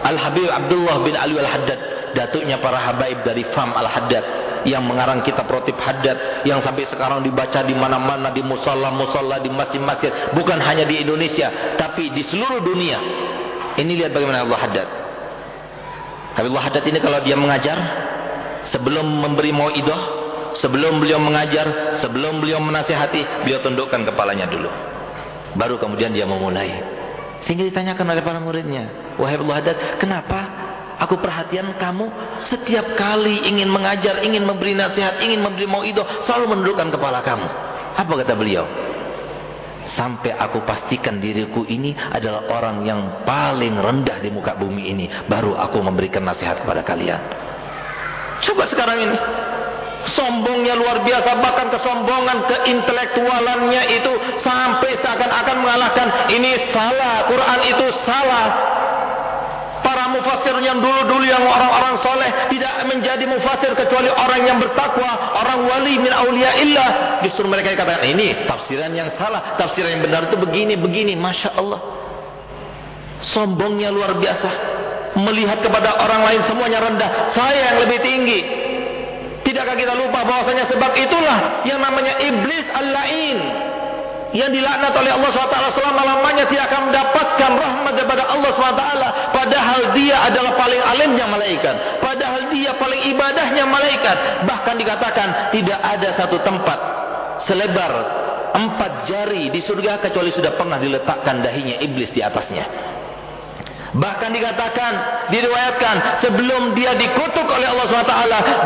Al-Habib Abdullah bin Ali Al-Haddad, datuknya para habaib dari Fam Al-Haddad, yang mengarang kitab Rotib Haddad, yang sampai sekarang dibaca di mana-mana, di musalla-musalla, di masjid-masjid, bukan hanya di Indonesia tapi di seluruh dunia. Ini lihat bagaimana Allah Haddad. Allah Haddad ini kalau dia mengajar, sebelum memberi mauidhah, sebelum beliau mengajar, sebelum beliau menasihati, beliau tundukkan kepalanya dulu, baru kemudian dia memulai. Sehingga ditanyakan oleh para muridnya, wahai Allah Haddad, kenapa aku perhatian kamu setiap kali ingin mengajar, ingin memberi nasihat, ingin memberi mauidhah, selalu menundukkan kepala kamu? Apa kata beliau? Sampai aku pastikan diriku ini adalah orang yang paling rendah di muka bumi ini, baru aku memberikan nasihat kepada kalian. Coba sekarang ini, sombongnya luar biasa, bahkan kesombongan, keintelektualannya itu sampai seakan-akan mengalahkan. Ini salah, Quran itu salah. Para mufassir yang dulu-dulu, yang orang-orang soleh, tidak menjadi mufassir kecuali orang yang bertakwa, orang wali min auliyaillah. Justru mereka katakan ini tafsiran yang salah, tafsiran yang benar itu begini-begini. Masya Allah, sombongnya luar biasa, melihat kepada orang lain semuanya rendah, saya yang lebih tinggi. Tidakkah kita lupa bahwasanya sebab itulah yang namanya iblis al-la'in, yang dilaknat oleh Allah SWT, selama-lamanya tidak akan mendapatkan rahmat daripada Allah SWT, padahal dia adalah paling alimnya malaikat, padahal dia paling ibadahnya malaikat. Bahkan dikatakan tidak ada satu tempat selebar 4 jari di surga kecuali sudah pernah diletakkan dahinya iblis di atasnya. Bahkan dikatakan, diriwayatkan, sebelum dia dikutuk oleh Allah SWT,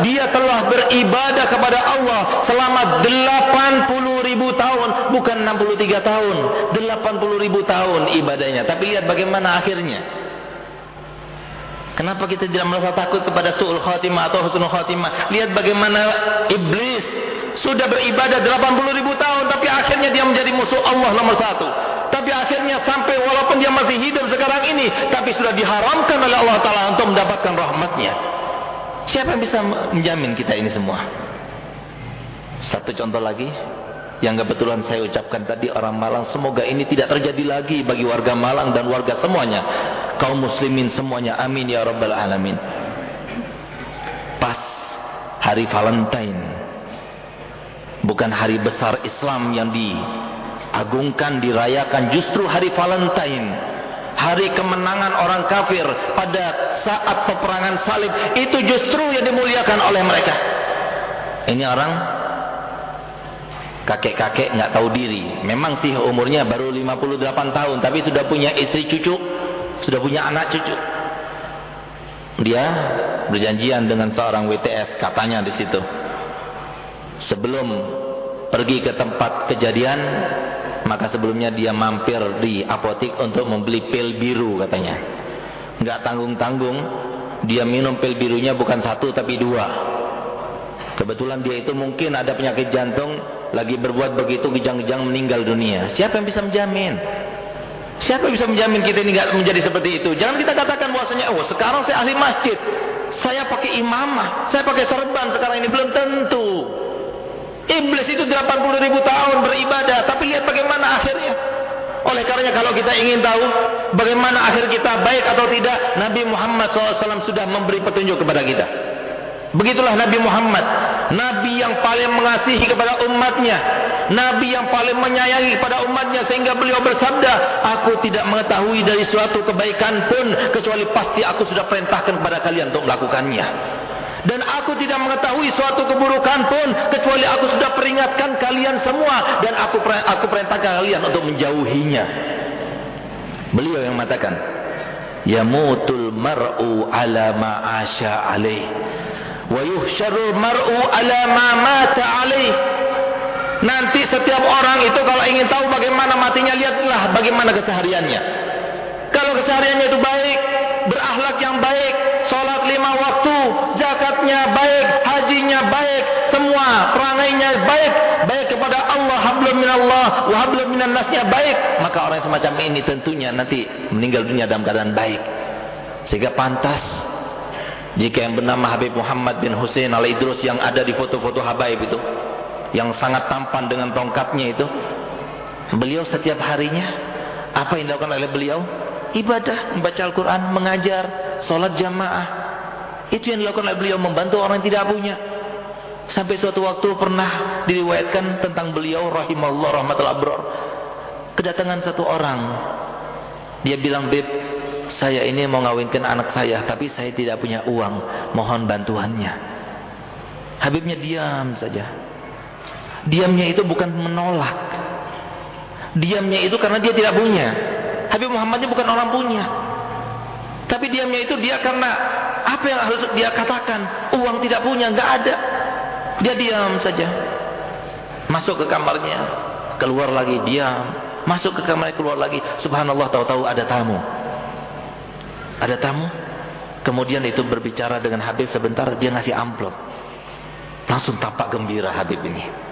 dia telah beribadah kepada Allah selama 80.000 tahun, bukan 63 tahun, 80.000 tahun ibadahnya. Tapi lihat bagaimana akhirnya. Kenapa kita tidak merasa takut kepada su'ul khatimah atau husnul khatimah? Lihat bagaimana iblis sudah beribadah 80.000 tahun, tapi akhirnya dia menjadi musuh Allah nomor 1. Tapi akhirnya sampai walaupun dia masih hidup sekarang ini, tapi sudah diharamkan oleh Allah Ta'ala untuk mendapatkan rahmatnya. Siapa yang bisa menjamin kita ini semua? Satu contoh lagi yang kebetulan saya ucapkan tadi, orang Malang, semoga ini tidak terjadi lagi bagi warga Malang dan warga semuanya, kaum muslimin semuanya, amin ya rabbal alamin. Pas hari Valentine, bukan hari besar Islam yang diagungkan, dirayakan, justru hari Valentine, hari kemenangan orang kafir pada saat peperangan salib, itu justru yang dimuliakan oleh mereka. Ini orang kakek-kakek nggak tahu diri, memang sih umurnya baru 58 tahun, tapi sudah punya istri cucu, sudah punya anak cucu. Dia berjanjian dengan seorang WTS, katanya di situ, sebelum pergi ke tempat kejadian, maka sebelumnya dia mampir di apotik untuk membeli pil biru, katanya. Nggak tanggung-tanggung, dia minum pil birunya bukan 1 tapi 2. Kebetulan dia itu mungkin ada penyakit jantung, lagi berbuat begitu, kejang-kejang meninggal dunia. Siapa yang bisa menjamin? Siapa yang bisa menjamin kita ini nggak menjadi seperti itu? Jangan kita katakan bahwasanya, oh sekarang saya ahli masjid, saya pakai imamah, saya pakai serban sekarang ini. Belum tentu. Iblis itu 80.000 tahun beribadah, tapi lihat bagaimana akhirnya. Oleh karenanya kalau kita ingin tahu bagaimana akhir kita baik atau tidak, Nabi Muhammad SAW sudah memberi petunjuk kepada kita. Begitulah Nabi Muhammad, Nabi yang paling mengasihi kepada umatnya, Nabi yang paling menyayangi kepada umatnya, sehingga beliau bersabda, aku tidak mengetahui dari suatu kebaikan pun kecuali pasti aku sudah perintahkan kepada kalian untuk melakukannya, dan aku tidak mengetahui suatu keburukan pun kecuali aku sudah peringatkan kalian semua, dan aku perintahkan kalian untuk menjauhinya. Beliau yang mengatakan, yamutul mar'u ala ma asya alaih wa yuhsyarul mar'u ala ma mata alaih. Nanti setiap orang itu kalau ingin tahu bagaimana matinya, lihatlah bagaimana kesehariannya. Kalau kesehariannya itu baik, berakhlak yang baik, sholat 5 waktu, zakatnya baik, hajinya baik, semua perangainya baik, baik kepada Allah, hablum minallah wa hablum minan nasnya baik, maka orang semacam ini tentunya nanti meninggal dunia dalam keadaan baik. Sehingga pantas jika yang bernama Habib Muhammad bin Hussein al-Idrus yang ada di foto-foto Habaib itu, yang sangat tampan dengan tongkatnya itu, beliau setiap harinya apa yang dilakukan oleh beliau? Ibadah, membaca Al-Quran, mengajar, sholat jamaah. Itu yang dilakukan oleh beliau, membantu orang yang tidak punya. Sampai suatu waktu pernah diriwayatkan tentang beliau rahimahullah rahmatul abrar, kedatangan satu orang, dia bilang, Beb, saya ini mau ngawinkan anak saya, tapi saya tidak punya uang, mohon bantuannya. Habibnya diam saja. Diamnya itu bukan menolak, diamnya itu karena dia tidak punya. Habib Muhammadnya bukan orang punya, tapi diamnya itu dia karena apa yang harus dia katakan, uang tidak punya, nggak ada. Dia diam saja. Masuk ke kamarnya, keluar lagi, diam. Masuk ke kamarnya, keluar lagi. Subhanallah, tahu-tahu ada tamu. Ada tamu. Kemudian itu berbicara dengan Habib sebentar, dia ngasih amplop. Langsung tampak gembira Habib ini.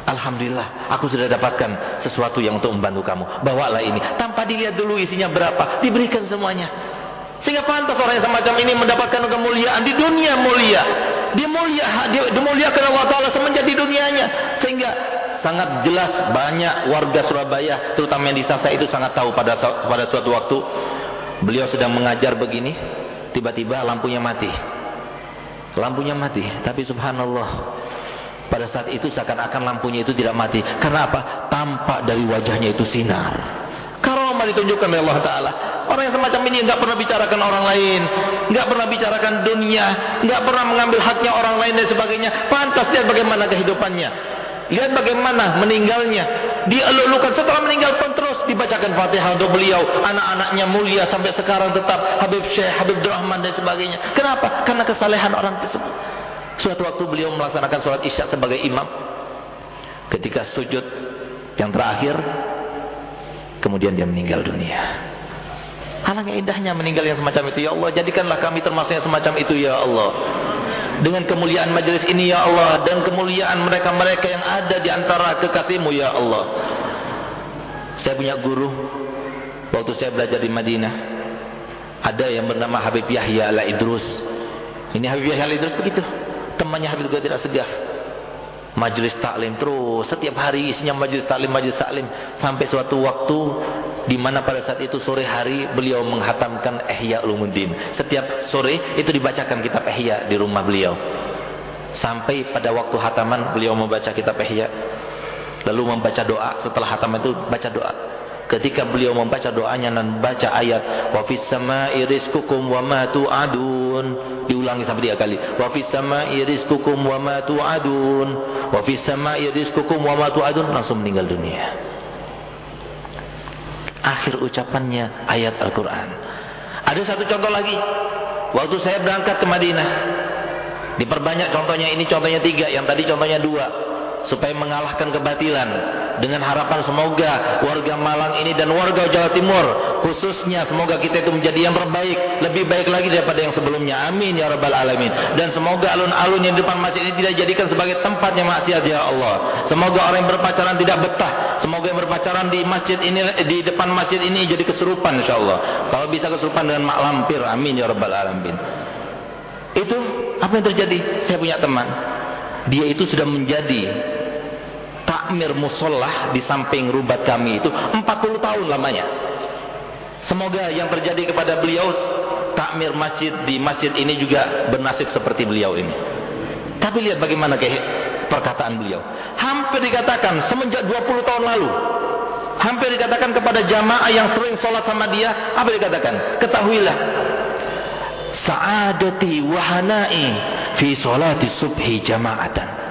Alhamdulillah, aku sudah dapatkan sesuatu yang untuk membantu kamu. Bawalah ini. Tanpa dilihat dulu isinya berapa, diberikan semuanya. Sehingga pantas orang yang semacam ini mendapatkan kemuliaan di dunia mulia. Dia dimuliakan Allah Ta'ala semenjak di dunianya. Sehingga sangat jelas banyak warga Surabaya, terutama yang di Sasa itu sangat tahu pada suatu waktu beliau sedang mengajar begini, tiba-tiba lampunya mati. Lampunya mati, tapi subhanallah, pada saat itu seakan-akan lampunya itu tidak mati. Karena apa? Tampak dari wajahnya itu sinar. Karomah ditunjukkan oleh Allah Ta'ala. Orang yang semacam ini nggak pernah bicarakan orang lain, nggak pernah bicarakan dunia, nggak pernah mengambil haknya orang lain dan sebagainya. Pantas lihat bagaimana kehidupannya, lihat bagaimana meninggalnya. Dielulukan setelah meninggal pun terus dibacakan Fatihah untuk beliau. Anak-anaknya mulia sampai sekarang tetap Habib Syekh, Habib Rahman dan sebagainya. Kenapa? Karena kesalehan orang tersebut. Suatu waktu beliau melaksanakan sholat isya sebagai imam. Ketika sujud yang terakhir, kemudian dia meninggal dunia. Alangkah indahnya meninggal yang semacam itu. Ya Allah, jadikanlah kami termasuk yang semacam itu ya Allah. Dengan kemuliaan majelis ini ya Allah, dan kemuliaan mereka-mereka yang ada di antara kekasih-Mu ya Allah. Saya punya guru waktu saya belajar di Madinah. Ada yang bernama Habib Yahya al-Idrus. Ini Habib Yahya al-Idrus begitu. Temannya Habib juga tidak segar. Majelis taklim terus, setiap hari isinya majelis taklim, sampai suatu waktu di mana pada saat itu sore hari beliau menghatamkan Ihya Ulumuddin. Setiap sore itu dibacakan kitab Ihya di rumah beliau. Sampai pada waktu hataman beliau membaca kitab Ihya, lalu membaca doa. Setelah hataman itu baca doa. Ketika beliau membaca doanya dan baca ayat wa fis samaa'i rizqukum wa ma tu'adun, diulangi sampai 3 kali. Wa fis samaa'i rizqukum wa ma tu'adun, wa fis samaa'i rizqukum wa ma tu'adun, langsung meninggal dunia. Akhir ucapannya ayat Al-Quran. Ada satu contoh lagi. Waktu saya berangkat ke Madinah, diperbanyak contohnya, ini contohnya 3, yang tadi contohnya 2, supaya mengalahkan kebatilan, dengan harapan semoga warga Malang ini dan warga Jawa Timur khususnya, semoga kita itu menjadi yang terbaik, lebih baik lagi daripada yang sebelumnya. Amin ya rabbal alamin. Dan semoga alun-alun yang di depan masjid ini tidak dijadikan sebagai tempatnya maksiat ya Allah. Semoga orang yang berpacaran tidak betah. Semoga yang berpacaran di masjid ini, di depan masjid ini jadi kesurupan insyaallah. Kalau bisa kesurupan dengan mak lampir. Amin ya rabbal alamin. Itu apa yang terjadi? Saya punya teman, dia itu sudah menjadi takmir musolah di samping rubat kami itu 40 tahun lamanya. Semoga yang terjadi kepada beliau takmir masjid di masjid ini juga bernasib seperti beliau ini. Tapi lihat bagaimana perkataan beliau. Hampir dikatakan semenjak 20 tahun lalu, hampir dikatakan kepada jamaah yang sering sholat sama dia, apa dikatakan? Ketahuilah, sa'adati wa hanai fi sholati subhi jama'atan.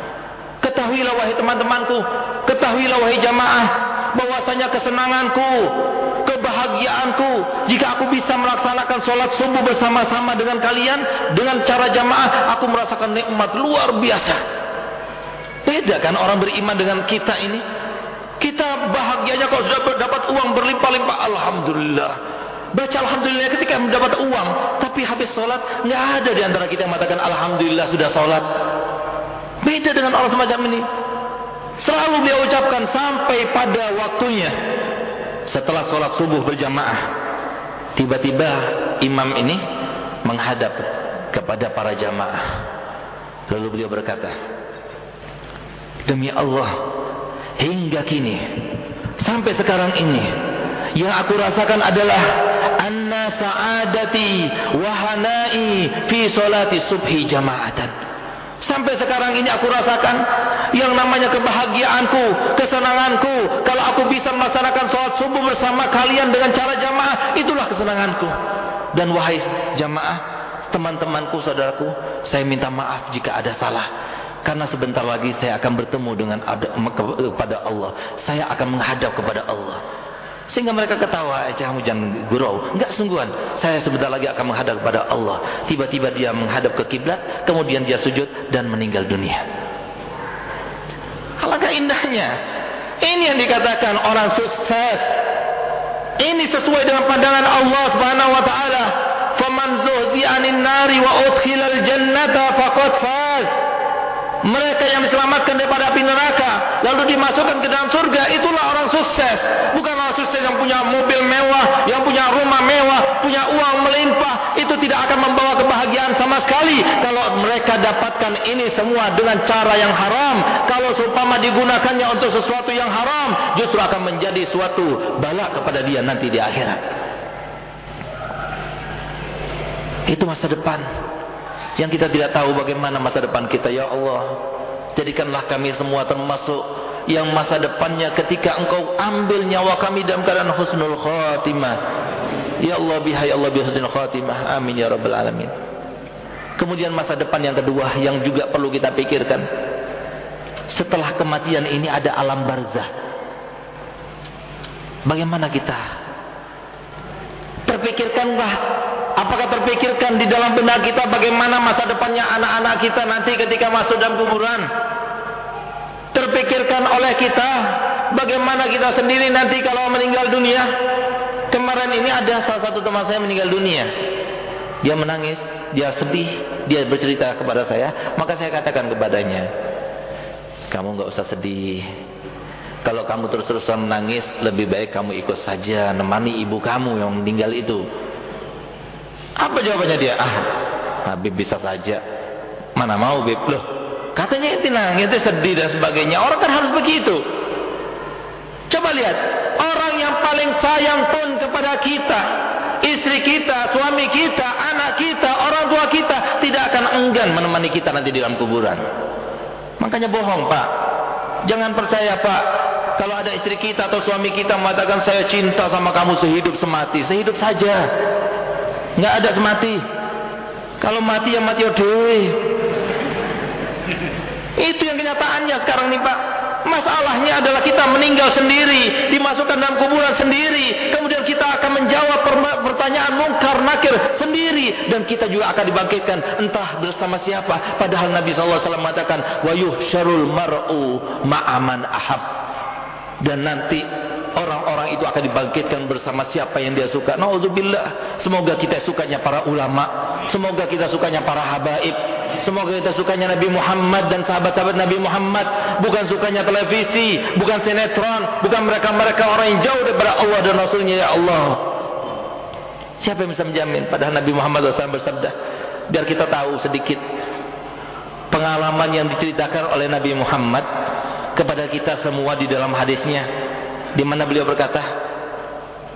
Ketahuilah wahai teman-temanku, ketahuilah wahai jamaah, bahwasanya kesenanganku, kebahagiaanku jika aku bisa melaksanakan sholat subuh bersama-sama dengan kalian dengan cara jamaah, aku merasakan nikmat luar biasa. Beda kan orang beriman dengan kita ini? Kita bahagianya kalau sudah dapat uang berlimpah-limpah, alhamdulillah. Baca alhamdulillah ketika mendapat uang, tapi habis sholat nggak ada di antara kita yang mengatakan alhamdulillah sudah sholat. Beda dengan orang semacam ini. Selalu dia ucapkan sampai pada waktunya. Setelah sholat subuh berjamaah, tiba-tiba imam ini menghadap kepada para jamaah. Lalu beliau berkata, demi Allah, hingga kini, sampai sekarang ini, yang aku rasakan adalah anna sa'adati wa hanai fi sholati subhi jama'atan. Sampai sekarang ini aku rasakan yang namanya kebahagiaanku, kesenanganku kalau aku bisa melaksanakan sholat subuh bersama kalian dengan cara jamaah, itulah kesenanganku. Dan wahai jamaah, teman-temanku, saudaraku, saya minta maaf jika ada salah, karena sebentar lagi saya akan bertemu dengan kepada Allah, saya akan menghadap kepada Allah. Sehingga mereka ketawa, kamu jangan gurau. Enggak, sungguhan, saya sebentar lagi akan menghadap kepada Allah. Tiba-tiba dia menghadap ke kiblat, kemudian dia sujud dan meninggal dunia. Alangkah indahnya. Ini yang dikatakan orang sukses. Ini sesuai dengan pandangan Allah Subhanahu wa taala. Faman zuhzi'a 'anil nari wa udkhilal jannata faqad faz. Mereka yang diselamatkan daripada api neraka lalu dimasukkan ke dalam surga, itulah orang sukses. Bukan orang sukses yang punya mobil mewah, yang punya rumah mewah, punya uang melimpah. Itu tidak akan membawa kebahagiaan sama sekali kalau mereka dapatkan ini semua dengan cara yang haram. Kalau seumpama digunakannya untuk sesuatu yang haram, justru akan menjadi suatu bala kepada dia nanti di akhirat. Itu masa depan yang kita tidak tahu bagaimana masa depan kita. Ya Allah, jadikanlah kami semua termasuk yang masa depannya ketika Engkau ambil nyawa kami dalam keadaan husnul khatimah. Ya Allah, bihai Allah bihusnul khatimah, amin ya rabbal alamin. Kemudian masa depan yang kedua yang juga perlu kita pikirkan, setelah kematian ini ada alam barzah. Bagaimana kita terpikirkanlah, apakah terpikirkan di dalam benak kita bagaimana masa depannya anak-anak kita nanti ketika masuk dalam kuburan? Terpikirkan oleh kita bagaimana kita sendiri nanti kalau meninggal dunia? Kemarin ini ada salah satu teman saya meninggal dunia. Dia menangis, dia sedih, dia bercerita kepada saya. Maka saya katakan kepadanya, kamu gak usah sedih. Kalau kamu terus-terusan menangis, lebih baik kamu ikut saja nemani ibu kamu yang meninggal itu. Apa jawabannya dia? Habib bisa saja. Mana mau Bib? Loh, katanya itu nangis, itu sedih dan sebagainya. Orang kan harus begitu. Coba lihat, orang yang paling sayang pun kepada kita, istri kita, suami kita, anak kita, orang tua kita, tidak akan enggan menemani kita nanti di dalam kuburan. Makanya bohong, Pak. Jangan percaya, Pak, kalau ada istri kita atau suami kita mengatakan saya cinta sama kamu sehidup semati. Sehidup saja, nggak ada semati. Kalau mati ya mati dewe. Itu yang kenyataannya sekarang nih, Pak. Masalahnya adalah kita meninggal sendiri, dimasukkan dalam kuburan sendiri, kemudian kita akan menjawab pertanyaan mungkar nakir sendiri, dan kita juga akan dibangkitkan entah bersama siapa. Padahal Nabi SAW mengatakan wa yuhsyarul mar'u ma'aman ahab, dan nanti orang-orang itu akan dibangkitkan bersama siapa yang dia suka. Nauzubillah. Semoga kita sukanya para ulama, semoga kita sukanya para habaib, semoga kita sukanya Nabi Muhammad dan sahabat-sahabat Nabi Muhammad, bukan sukanya televisi, bukan sinetron, bukan mereka-mereka orang yang jauh daripada Allah dan Rasulnya. Ya Allah, siapa yang bisa menjamin? Padahal Nabi Muhammad SAW bersabda, biar kita tahu sedikit pengalaman yang diceritakan oleh Nabi Muhammad kepada kita semua di dalam hadisnya, di mana beliau berkata,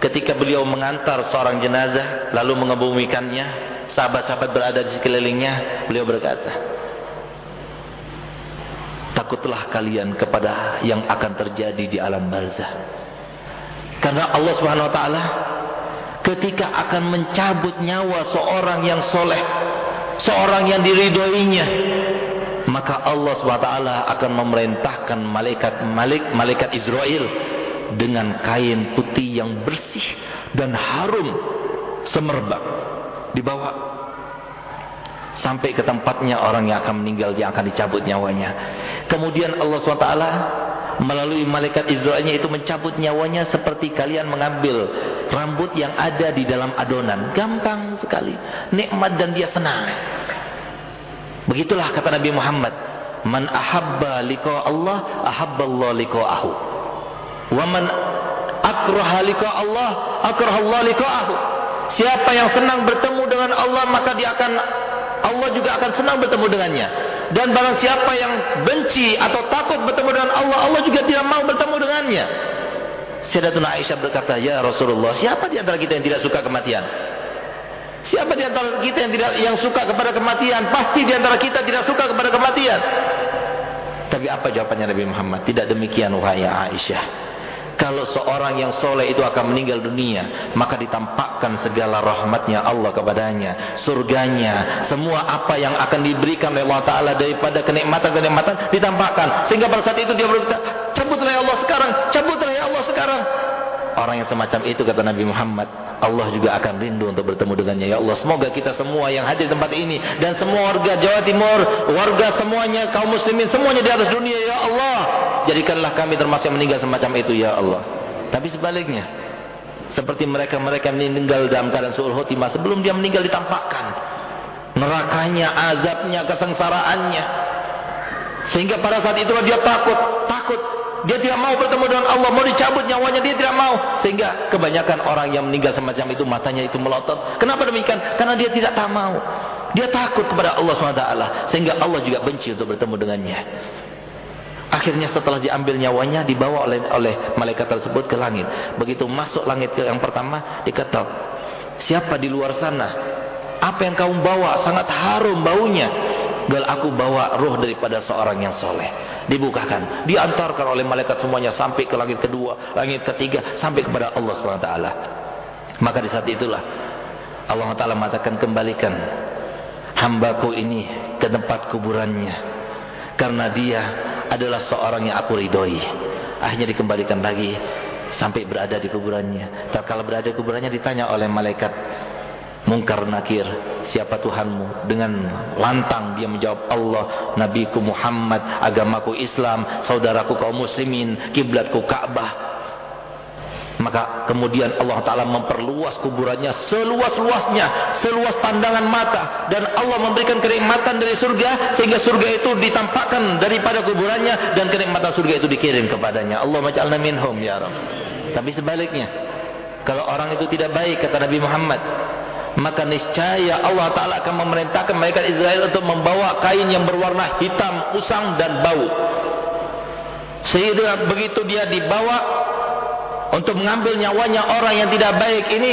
ketika beliau mengantar seorang jenazah lalu mengebumikannya, sahabat-sahabat berada di sekelilingnya, beliau berkata, takutlah kalian kepada yang akan terjadi di alam barzah. Karena Allah Subhanahu wa taala ketika akan mencabut nyawa seorang yang soleh, seorang yang diridhoinya, maka Allah SWT akan memerintahkan malaikat Israel dengan kain putih yang bersih dan harum semerbak, dibawa sampai ke tempatnya orang yang akan meninggal, yang akan dicabut nyawanya. Kemudian Allah SWT melalui malaikat Israelnya itu mencabut nyawanya seperti kalian mengambil rambut yang ada di dalam adonan. Gampang sekali, nikmat, dan dia senang. Begitulah kata Nabi Muhammad, man ahabba liqa Allah ahabba Allah liqa'ahu, wa man akraha liqa Allah akraha Allah liqa'ahu. Siapa yang senang bertemu dengan Allah, maka Allah juga akan senang bertemu dengannya. Dan barang siapa yang benci atau takut bertemu dengan Allah, Allah juga tidak mau bertemu dengannya. Sayyidatuna Aisyah berkata, ya Rasulullah, siapa di antara kita yang tidak suka kematian? Siapa di antara kita yang suka kepada kematian? Pasti di antara kita tidak suka kepada kematian. Tapi apa jawabannya Nabi Muhammad? Tidak demikian wahai Aisyah. Kalau seorang yang soleh itu akan meninggal dunia, maka ditampakkan segala rahmatnya Allah kepadanya, surganya, semua apa yang akan diberikan oleh Allah Ta'ala daripada kenikmatan-kenikmatan ditampakkan. Sehingga pada saat itu dia berkata, cabutlah ya Allah sekarang, cabutlah ya Allah sekarang. Orang yang semacam itu, kata Nabi Muhammad, Allah juga akan rindu untuk bertemu dengannya. Ya Allah, semoga kita semua yang hadir di tempat ini dan semua warga Jawa Timur, warga semuanya, kaum muslimin semuanya di atas dunia, ya Allah, jadikanlah kami termasuk yang meninggal semacam itu, ya Allah. Tapi sebaliknya, seperti mereka-mereka meninggal dalam keadaan su'ul khotimah, sebelum dia meninggal ditampakkan nerakanya, azabnya, kesengsaraannya, sehingga pada saat itulah dia takut. Dia tidak mau bertemu dengan Allah, mau dicabut nyawanya, dia tidak mau. Sehingga kebanyakan orang yang meninggal semacam itu, matanya itu melotot. Kenapa demikian? Karena dia tidak mau. Dia takut kepada Allah SWT, sehingga Allah juga benci untuk bertemu dengannya. Akhirnya setelah diambil nyawanya, dibawa oleh malaikat tersebut ke langit. Begitu masuk langit yang pertama, dikata, siapa di luar sana? Apa yang kamu bawa? Sangat harum baunya. Gal, aku bawa ruh daripada seorang yang soleh. Dibukakan, diantarkan oleh malaikat semuanya sampai ke langit kedua, langit ketiga, sampai kepada Allah SWT. Maka di saat itulah Allah Ta'ala mengatakan, kembalikan hambaku ini ke tempat kuburannya, karena dia adalah seorang yang aku ridhoi. Akhirnya dikembalikan lagi sampai berada di kuburannya. Tatkala berada di kuburannya, ditanya oleh malaikat Munkar Nakir, siapa Tuhanmu? Dengan lantang dia menjawab, Allah, Nabiku Muhammad, agamaku Islam, saudaraku kaum muslimin, kiblatku Ka'bah. Maka kemudian Allah Ta'ala memperluas kuburannya seluas-luasnya, seluas pandangan mata, dan Allah memberikan kenikmatan dari surga, sehingga surga itu ditampakkan daripada kuburannya, dan kenikmatan surga itu dikirim kepadanya. Allahumma ja'alna minhum ya Rabb. Tapi sebaliknya, kalau orang itu tidak baik, kata Nabi Muhammad, maka niscaya Allah Ta'ala akan memerintahkan malaikat Israel untuk membawa kain yang berwarna hitam, usang, dan bau. Sehingga begitu dia dibawa untuk mengambil nyawanya orang yang tidak baik ini,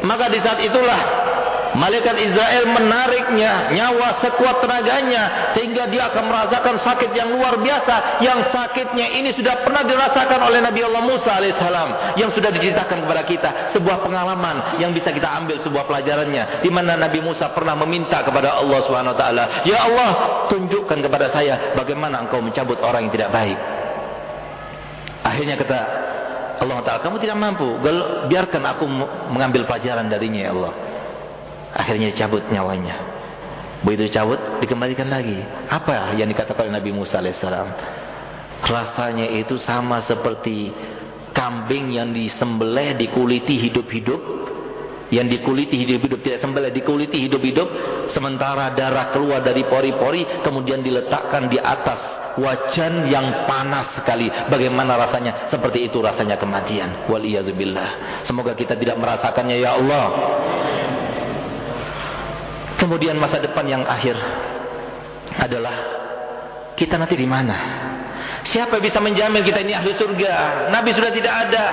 maka di saat itulah malaikat Israel menariknya nyawa sekuat tenaganya, sehingga dia akan merasakan sakit yang luar biasa. Yang sakitnya ini sudah pernah dirasakan oleh Nabi Allah Musa alaihissalam, yang sudah diceritakan kepada kita, sebuah pengalaman yang bisa kita ambil sebuah pelajarannya, di mana Nabi Musa pernah meminta kepada Allah Subhanahu wa taala, ya Allah, tunjukkan kepada saya bagaimana engkau mencabut orang yang tidak baik. Akhirnya kata Allah Ta'ala, kamu tidak mampu, biarkan aku mengambil pelajaran darinya ya Allah. Akhirnya dicabut nyawanya. Begitu dicabut, dikembalikan lagi. Apa yang dikatakan oleh Nabi Musa alaihissalam? Rasanya itu sama seperti kambing yang disembelih, dikuliti hidup-hidup. Yang dikuliti hidup-hidup, tidak sembelih, dikuliti hidup-hidup, sementara darah keluar dari pori-pori, kemudian diletakkan di atas wajan yang panas sekali. Bagaimana rasanya? Seperti itu rasanya kematian. Waliyazubillah. Semoga kita tidak merasakannya ya Allah. Kemudian masa depan yang akhir adalah kita nanti di mana? Siapa yang bisa menjamin kita ini ahli surga? Nabi sudah tidak ada.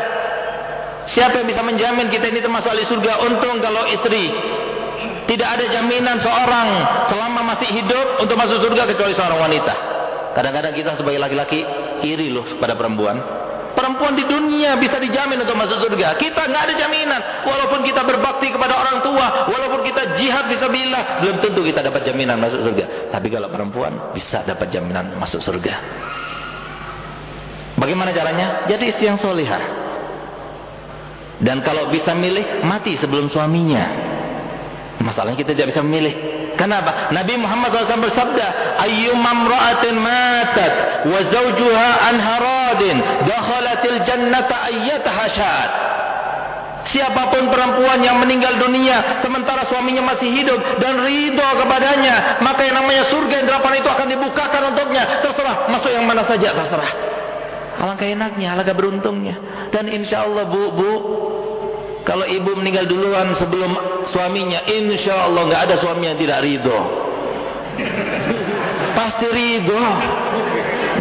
Siapa yang bisa menjamin kita ini termasuk ahli surga? Untung kalau istri. Tidak ada jaminan seorang selama masih hidup untuk masuk surga kecuali seorang wanita. Kadang-kadang kita sebagai laki-laki iri loh pada perempuan. Perempuan di dunia bisa dijamin untuk masuk surga. Kita nggak ada jaminan. Walaupun kita berbakti kepada orang tua, walaupun kita jihad fisabilillah, belum tentu kita dapat jaminan masuk surga. Tapi kalau perempuan bisa dapat jaminan masuk surga. Bagaimana caranya? Jadi istri yang solihah. Dan kalau bisa milih, mati sebelum suaminya. Masalahnya kita tidak bisa memilih. Kenapa? Nabi Muhammad SAW bersabda, ayyumam ra'atin matat wa zawjuha anharadin dakhalatil jannata ayyataha sya'at. Siapapun perempuan yang meninggal dunia sementara suaminya masih hidup dan ridho kepadanya, maka yang namanya surga yang delapan itu akan dibukakan untuknya. Terserah masuk yang mana saja, terserah. Alangkah enaknya, alangkah beruntungnya. Dan insya Allah bu, kalau ibu meninggal duluan sebelum suaminya, insya Allah nggak ada suami yang tidak ridho. Pasti ridho.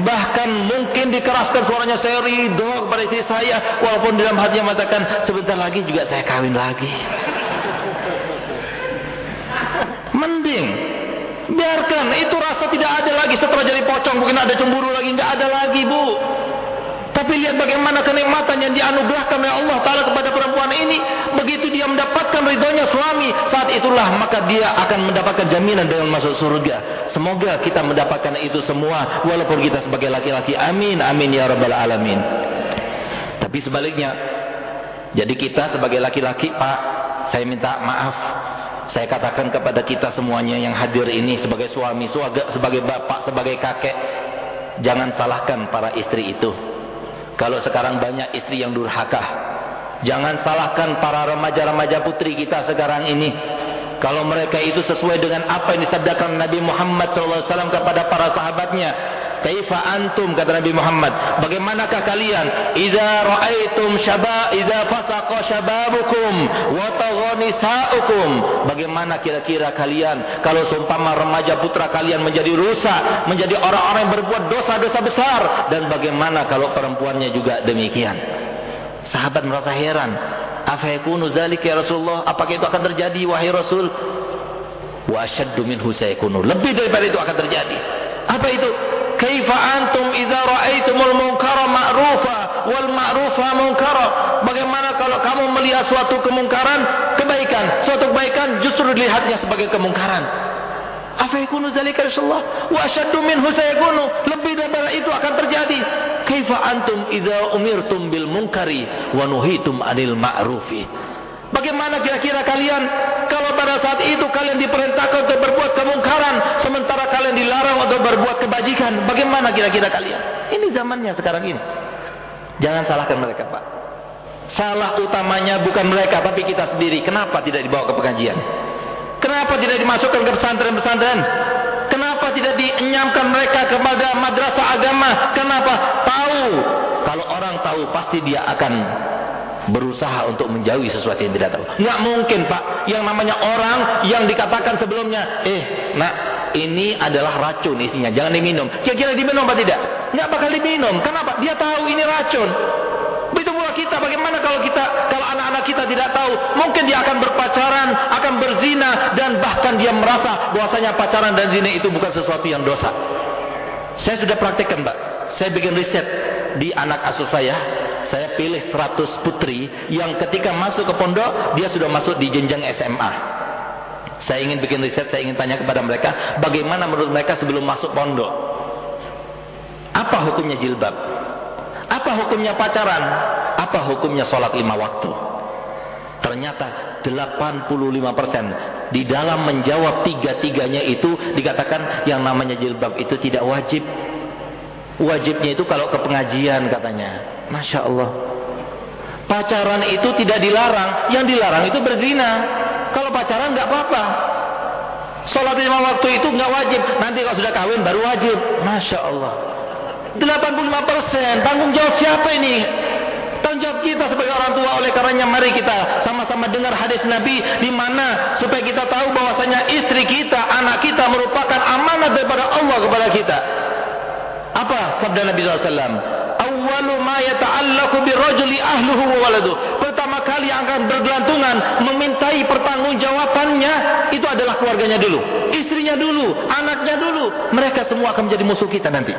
Bahkan mungkin dikeraskan suaranya, saya ridho kepada istri saya, walaupun dalam hatinya mengatakan sebentar lagi juga saya kawin lagi. Mending biarkan itu rasa tidak ada lagi. Setelah jadi pocong mungkin ada cemburu lagi, nggak ada lagi bu. Tapi lihat bagaimana kenikmatan yang dianugerahkan oleh Allah Ta'ala kepada perempuan ini. Begitu dia mendapatkan ridhonya suami, saat itulah maka dia akan mendapatkan jaminan dengan masuk surga. Semoga kita mendapatkan itu semua, walaupun kita sebagai laki-laki. Amin, amin ya rabbal alamin. Tapi sebaliknya, jadi kita sebagai laki-laki, Pak, saya minta maaf. Saya katakan kepada kita semuanya yang hadir ini, sebagai suami, sebagai bapak, sebagai kakek, jangan salahkan para istri itu. Kalau sekarang banyak istri yang durhaka, jangan salahkan para remaja-remaja putri kita sekarang ini. Kalau mereka itu sesuai dengan apa yang disabdakan Nabi Muhammad SAW kepada para sahabatnya. Kaifa antum, kata Nabi Muhammad, bagaimanakah kalian idza ra'aitum idza fasaqa syababukum wa taghanisaukum, bagaimana kira-kira kalian kalau seumpama remaja putra kalian menjadi rusak, menjadi orang-orang yang berbuat dosa-dosa besar, dan bagaimana kalau perempuannya juga demikian. Sahabat merasa heran, afa yakunu dzalika ya Rasulullah, apakah itu akan terjadi wahai Rasul? Wa asyaddu minhu sayakunu, lebih daripada itu akan terjadi. Apa itu? Kaifa antum idza ra'aitumul munkara ma'rufa wal ma'rufa munkara, bagaimana kalau kamu melihat suatu kemungkaran kebaikan, suatu kebaikan justru dilihatnya sebagai kemungkaran. Afa yakunu dzalika Rasulullah wa asyaddu minhu sayakunu, lebih daripada itu akan terjadi. Kaifa antum idza umirtum bil munkari wa nuhitum 'anil ma'rufi, bagaimana kira-kira kalian kalau pada saat itu kalian diperintahkan untuk berbuat kemungkaran, sementara kalian dilarang untuk berbuat kebajikan? Bagaimana kira-kira kalian? Ini zamannya sekarang ini. Jangan salahkan mereka, Pak. Salah utamanya bukan mereka, tapi kita sendiri. Kenapa tidak dibawa ke pengajian? Kenapa tidak dimasukkan ke pesantren-pesantren? Kenapa tidak dienyamkan mereka kepada madrasah agama? Kenapa? Tahu. Kalau orang tahu pasti dia akan berusaha untuk menjauhi sesuatu yang tidak tahu. Nggak mungkin, Pak, yang namanya orang yang dikatakan sebelumnya, nak, ini adalah racun isinya, jangan diminum. Kira-kira diminum apa tidak? Nggak bakal diminum. Kenapa? Dia tahu ini racun. Begitu pula kita, bagaimana kalau anak-anak kita tidak tahu? Mungkin dia akan berpacaran, akan berzina, dan bahkan dia merasa bahwasanya pacaran dan zina itu bukan sesuatu yang dosa. Saya sudah praktekkan, Pak. Saya bikin riset di anak asuh saya pilih 100 putri yang ketika masuk ke pondok dia sudah masuk di jenjang SMA. Saya ingin bikin riset, saya ingin tanya kepada mereka bagaimana menurut mereka sebelum masuk pondok. Apa hukumnya jilbab? Apa hukumnya pacaran? Apa hukumnya sholat 5 waktu? Ternyata 85% di dalam menjawab tiga-tiganya itu dikatakan yang namanya jilbab itu tidak wajib. Wajibnya itu kalau ke pengajian katanya. Masya Allah. Pacaran itu tidak dilarang, yang dilarang itu berzina. Kalau pacaran nggak apa-apa. Sholat 5 waktu itu nggak wajib. Nanti kalau sudah kawin baru wajib. Masya Allah. 85%. Tanggung jawab siapa ini? Tanggung jawab kita sebagai orang tua. Oleh karenanya mari kita sama-sama dengar hadis Nabi, di mana supaya kita tahu bahwasanya istri kita, anak kita merupakan amanat daripada Allah kepada kita. Apa sabda Nabi SAW, awwalu ma yata'allaqu birrajuli ahluhu wa waladuhu. Pertama kali yang akan bergelantungan memintai pertanggungjawabannya itu adalah keluarganya dulu, istrinya dulu, anaknya dulu. Mereka semua akan menjadi musuh kita nanti.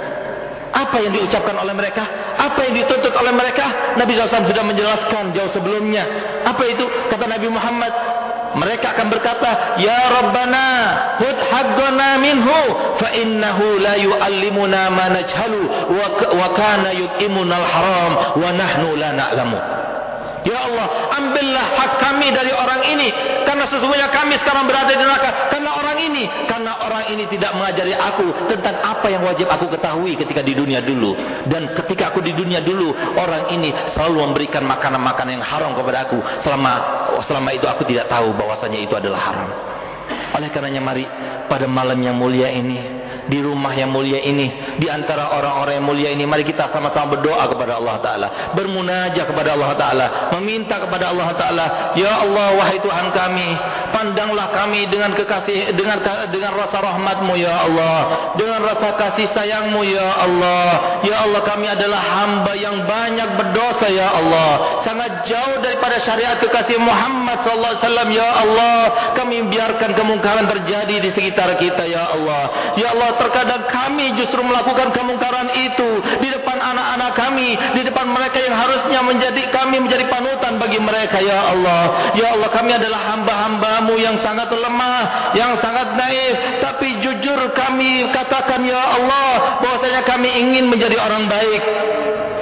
Apa yang diucapkan oleh mereka, apa yang dituntut oleh mereka, Nabi SAW sudah menjelaskan jauh sebelumnya. Apa itu? Kata Nabi Muhammad, mereka akan berkata, ya Rabbana hud haqqana minhu fa innahu la yu'allimuna ma najhalu wa kana yut'imunal haram wa nahnu la na'lamu. Ya Allah, ambillah hak kami dari orang ini, karena sesungguhnya kami sekarang berada di neraka karena orang ini tidak mengajari aku tentang apa yang wajib aku ketahui ketika di dunia dulu. Dan ketika aku di dunia dulu, orang ini selalu memberikan makanan-makanan yang haram kepada aku, selama itu aku tidak tahu bahwasanya itu adalah haram. Oleh karenanya mari pada malam yang mulia ini, di rumah yang mulia ini, di antara orang-orang yang mulia ini, mari kita sama-sama berdoa kepada Allah Ta'ala, bermunajah kepada Allah Ta'ala, meminta kepada Allah Ta'ala, ya Allah, wahai Tuhan kami, pandanglah kami dengan kekasih, dengan rasa rahmat-Mu ya Allah, dengan rasa kasih sayang-Mu ya Allah. Ya Allah, kami adalah hamba yang banyak berdosa ya Allah, sangat jauh daripada syariat kekasih Muhammad SAW ya Allah. Kami biarkan kemungkaran terjadi di sekitar kita ya Allah. Ya Allah, terkadang kami justru melakukan kemungkaran itu di depan anak-anak kami, di depan mereka yang harusnya kami menjadi panutan bagi mereka ya Allah. Ya Allah, kami adalah hamba-hamba-Mu yang sangat lemah, yang sangat naif, tapi jujur kami katakan ya Allah, bahwasanya kami ingin menjadi orang baik,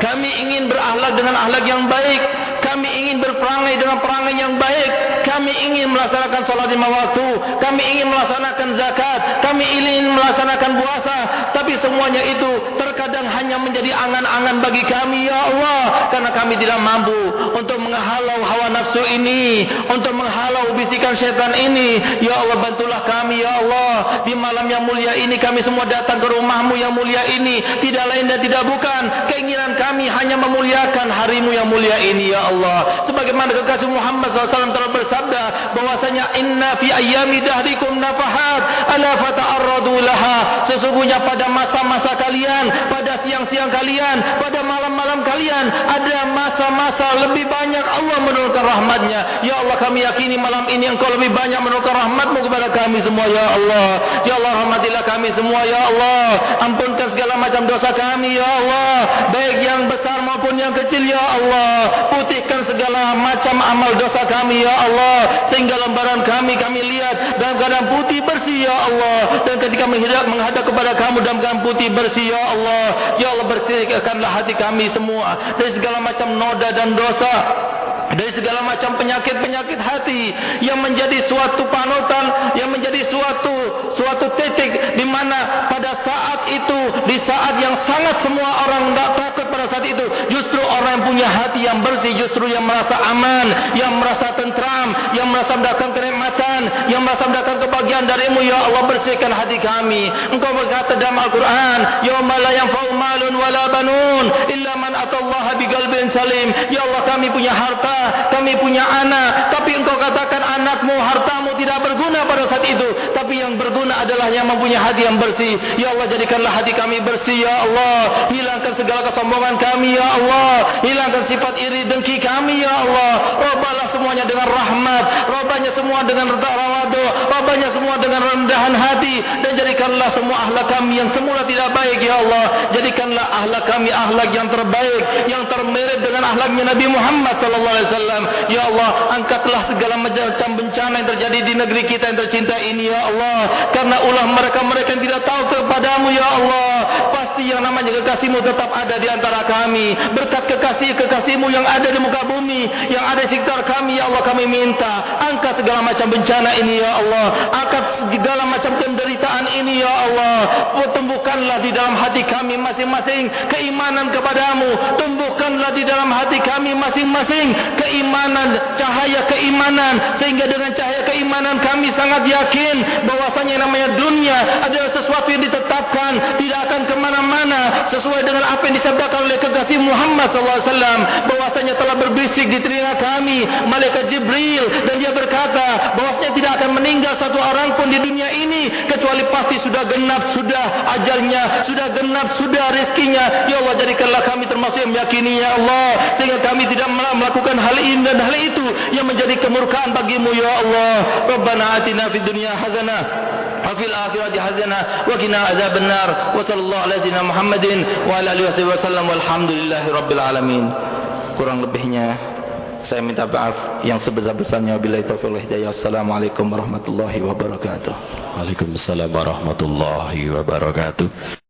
kami ingin berakhlak dengan akhlak yang baik, kami ingin berperangai dengan perangai yang baik, kami ingin melaksanakan salat 5 waktu, kami ingin melaksanakan zakat, kami ingin melaksanakan puasa, tapi semuanya itu terkadang hanya menjadi angan-angan bagi kami ya Allah, karena kami tidak mampu untuk menghalau hawa nafsu ini, untuk menghalau bisikan syaitan ini. Ya Allah, bantulah kami ya Allah. Di malam yang mulia ini kami semua datang ke rumah-Mu yang mulia ini, tidak lain dan tidak bukan keinginan kami hanya memuliakan hari-Mu yang mulia ini ya Allah. Sebagaimana kekasih Muhammad SAW telah bersabda bahwasanya inna fi ayyami dahrikum nafahat ala fata'arradu laha. Sesungguhnya pada masa-masa kalian, pada siang-siang kalian, pada malam-malam kalian, ada masa-masa lebih banyak Allah menurunkan rahmatnya. Ya Allah, kami yakini malam ini Engkau lebih banyak menurunkan rahmat-Mu kepada kami semua ya Allah. Ya Allah, rahmatilah kami semua ya Allah. Ampunkan segala macam dosa kami ya Allah, baik yang besar maupun yang kecil ya Allah. Putihkan segala macam amal dosa kami ya Allah, sehingga lembaran kami lihat dalam keadaan putih bersih ya Allah. Dan ketika menghadap kepada Kamu dalam keadaan putih bersih ya Allah. Ya Allah, bersihkanlah hati kami semua dari segala macam noda dan dosa, dari segala macam penyakit-penyakit hati yang menjadi suatu panutan, yang menjadi suatu titik di mana pada saat itu, di saat yang sangat semua orang tidak takut pada saat itu, justru orang yang punya hati yang bersih, justru yang merasa aman, yang merasa tentram, yang merasa mendapatkan kenikmatan, yang merasa mendapatkan kebahagiaan dari-Mu ya Allah. Bersihkan hati kami. Engkau berkata dalam Al-Quran, yauma la yanfa'u malun wala banun illa man atallaha biqalbin salim. Ya Allah, kami punya harta, kami punya anak, tapi Engkau katakan anakmu, hartamu tidak berguna pada saat itu, tapi yang berguna adalah yang mempunyai hati yang bersih. Ya Allah, jadikanlah hati kami bersih ya Allah. Hilangkan segala kesombongan kami ya Allah, hilangkan sifat iri dengki kami ya Allah. Robalah semuanya dengan rahmat, robanya semua dengan rawadu, robanya semua dengan rendahan hati, dan jadikanlah semua akhlak kami yang semula tidak baik ya Allah, jadikanlah akhlak kami akhlak yang terbaik, yang termirip dengan akhlaknya Nabi Muhammad SAW. Ya Allah, angkatlah segala macam bencana yang terjadi di negeri kita yang tercinta ini ya Allah, karena ulah mereka-mereka yang tidak tahu kepada-Mu ya Allah. Pasti yang namanya kekasih-Mu tetap ada di antara kami. Berkat kekasih-Mu yang ada di muka bumi, yang ada di sekitar kami ya Allah, kami minta angkat segala macam bencana ini ya Allah, angkat segala macam penderitaan ini ya Allah. Tumbuhkanlah di dalam hati kami masing-masing keimanan kepada-Mu, tumbuhkanlah di dalam hati kami masing-masing keimanan, cahaya keimanan, sehingga dengan cahaya keimanan kami sangat yakin bahwasanya yang namanya dunia adalah sesuatu yang ditetapkan, tidak akan kemana-mana mana sesuai dengan apa yang disabdakan oleh kekasih Muhammad SAW, bahwasanya telah berbisik di telinga kami malaikat Jibril, dan dia berkata bahwasanya tidak akan meninggal satu orang pun di dunia ini kecuali pasti sudah genap sudah ajalnya, sudah genap sudah rezekinya. Ya Allah, jadikanlah kami termasuk yang meyakini ya Allah, sehingga kami tidak melakukan hal ini dan hal itu yang menjadi kemurkaan bagimu ya Allah. Rabbana atina fid dunya hasanah wa fil akhirati hasanah wa qina azabannar. Wa sallallahu ala sayyidina Muhammadin wa ala alihi wasallam walhamdulillahi rabbil alamin. Kurang lebihnya saya minta maaf yang sebesar-besarnya. Wabillahi taufiq wal hidayah. Assalamualaikum warahmatullahi wabarakatuh. Waalaikumsalam warahmatullahi wabarakatuh.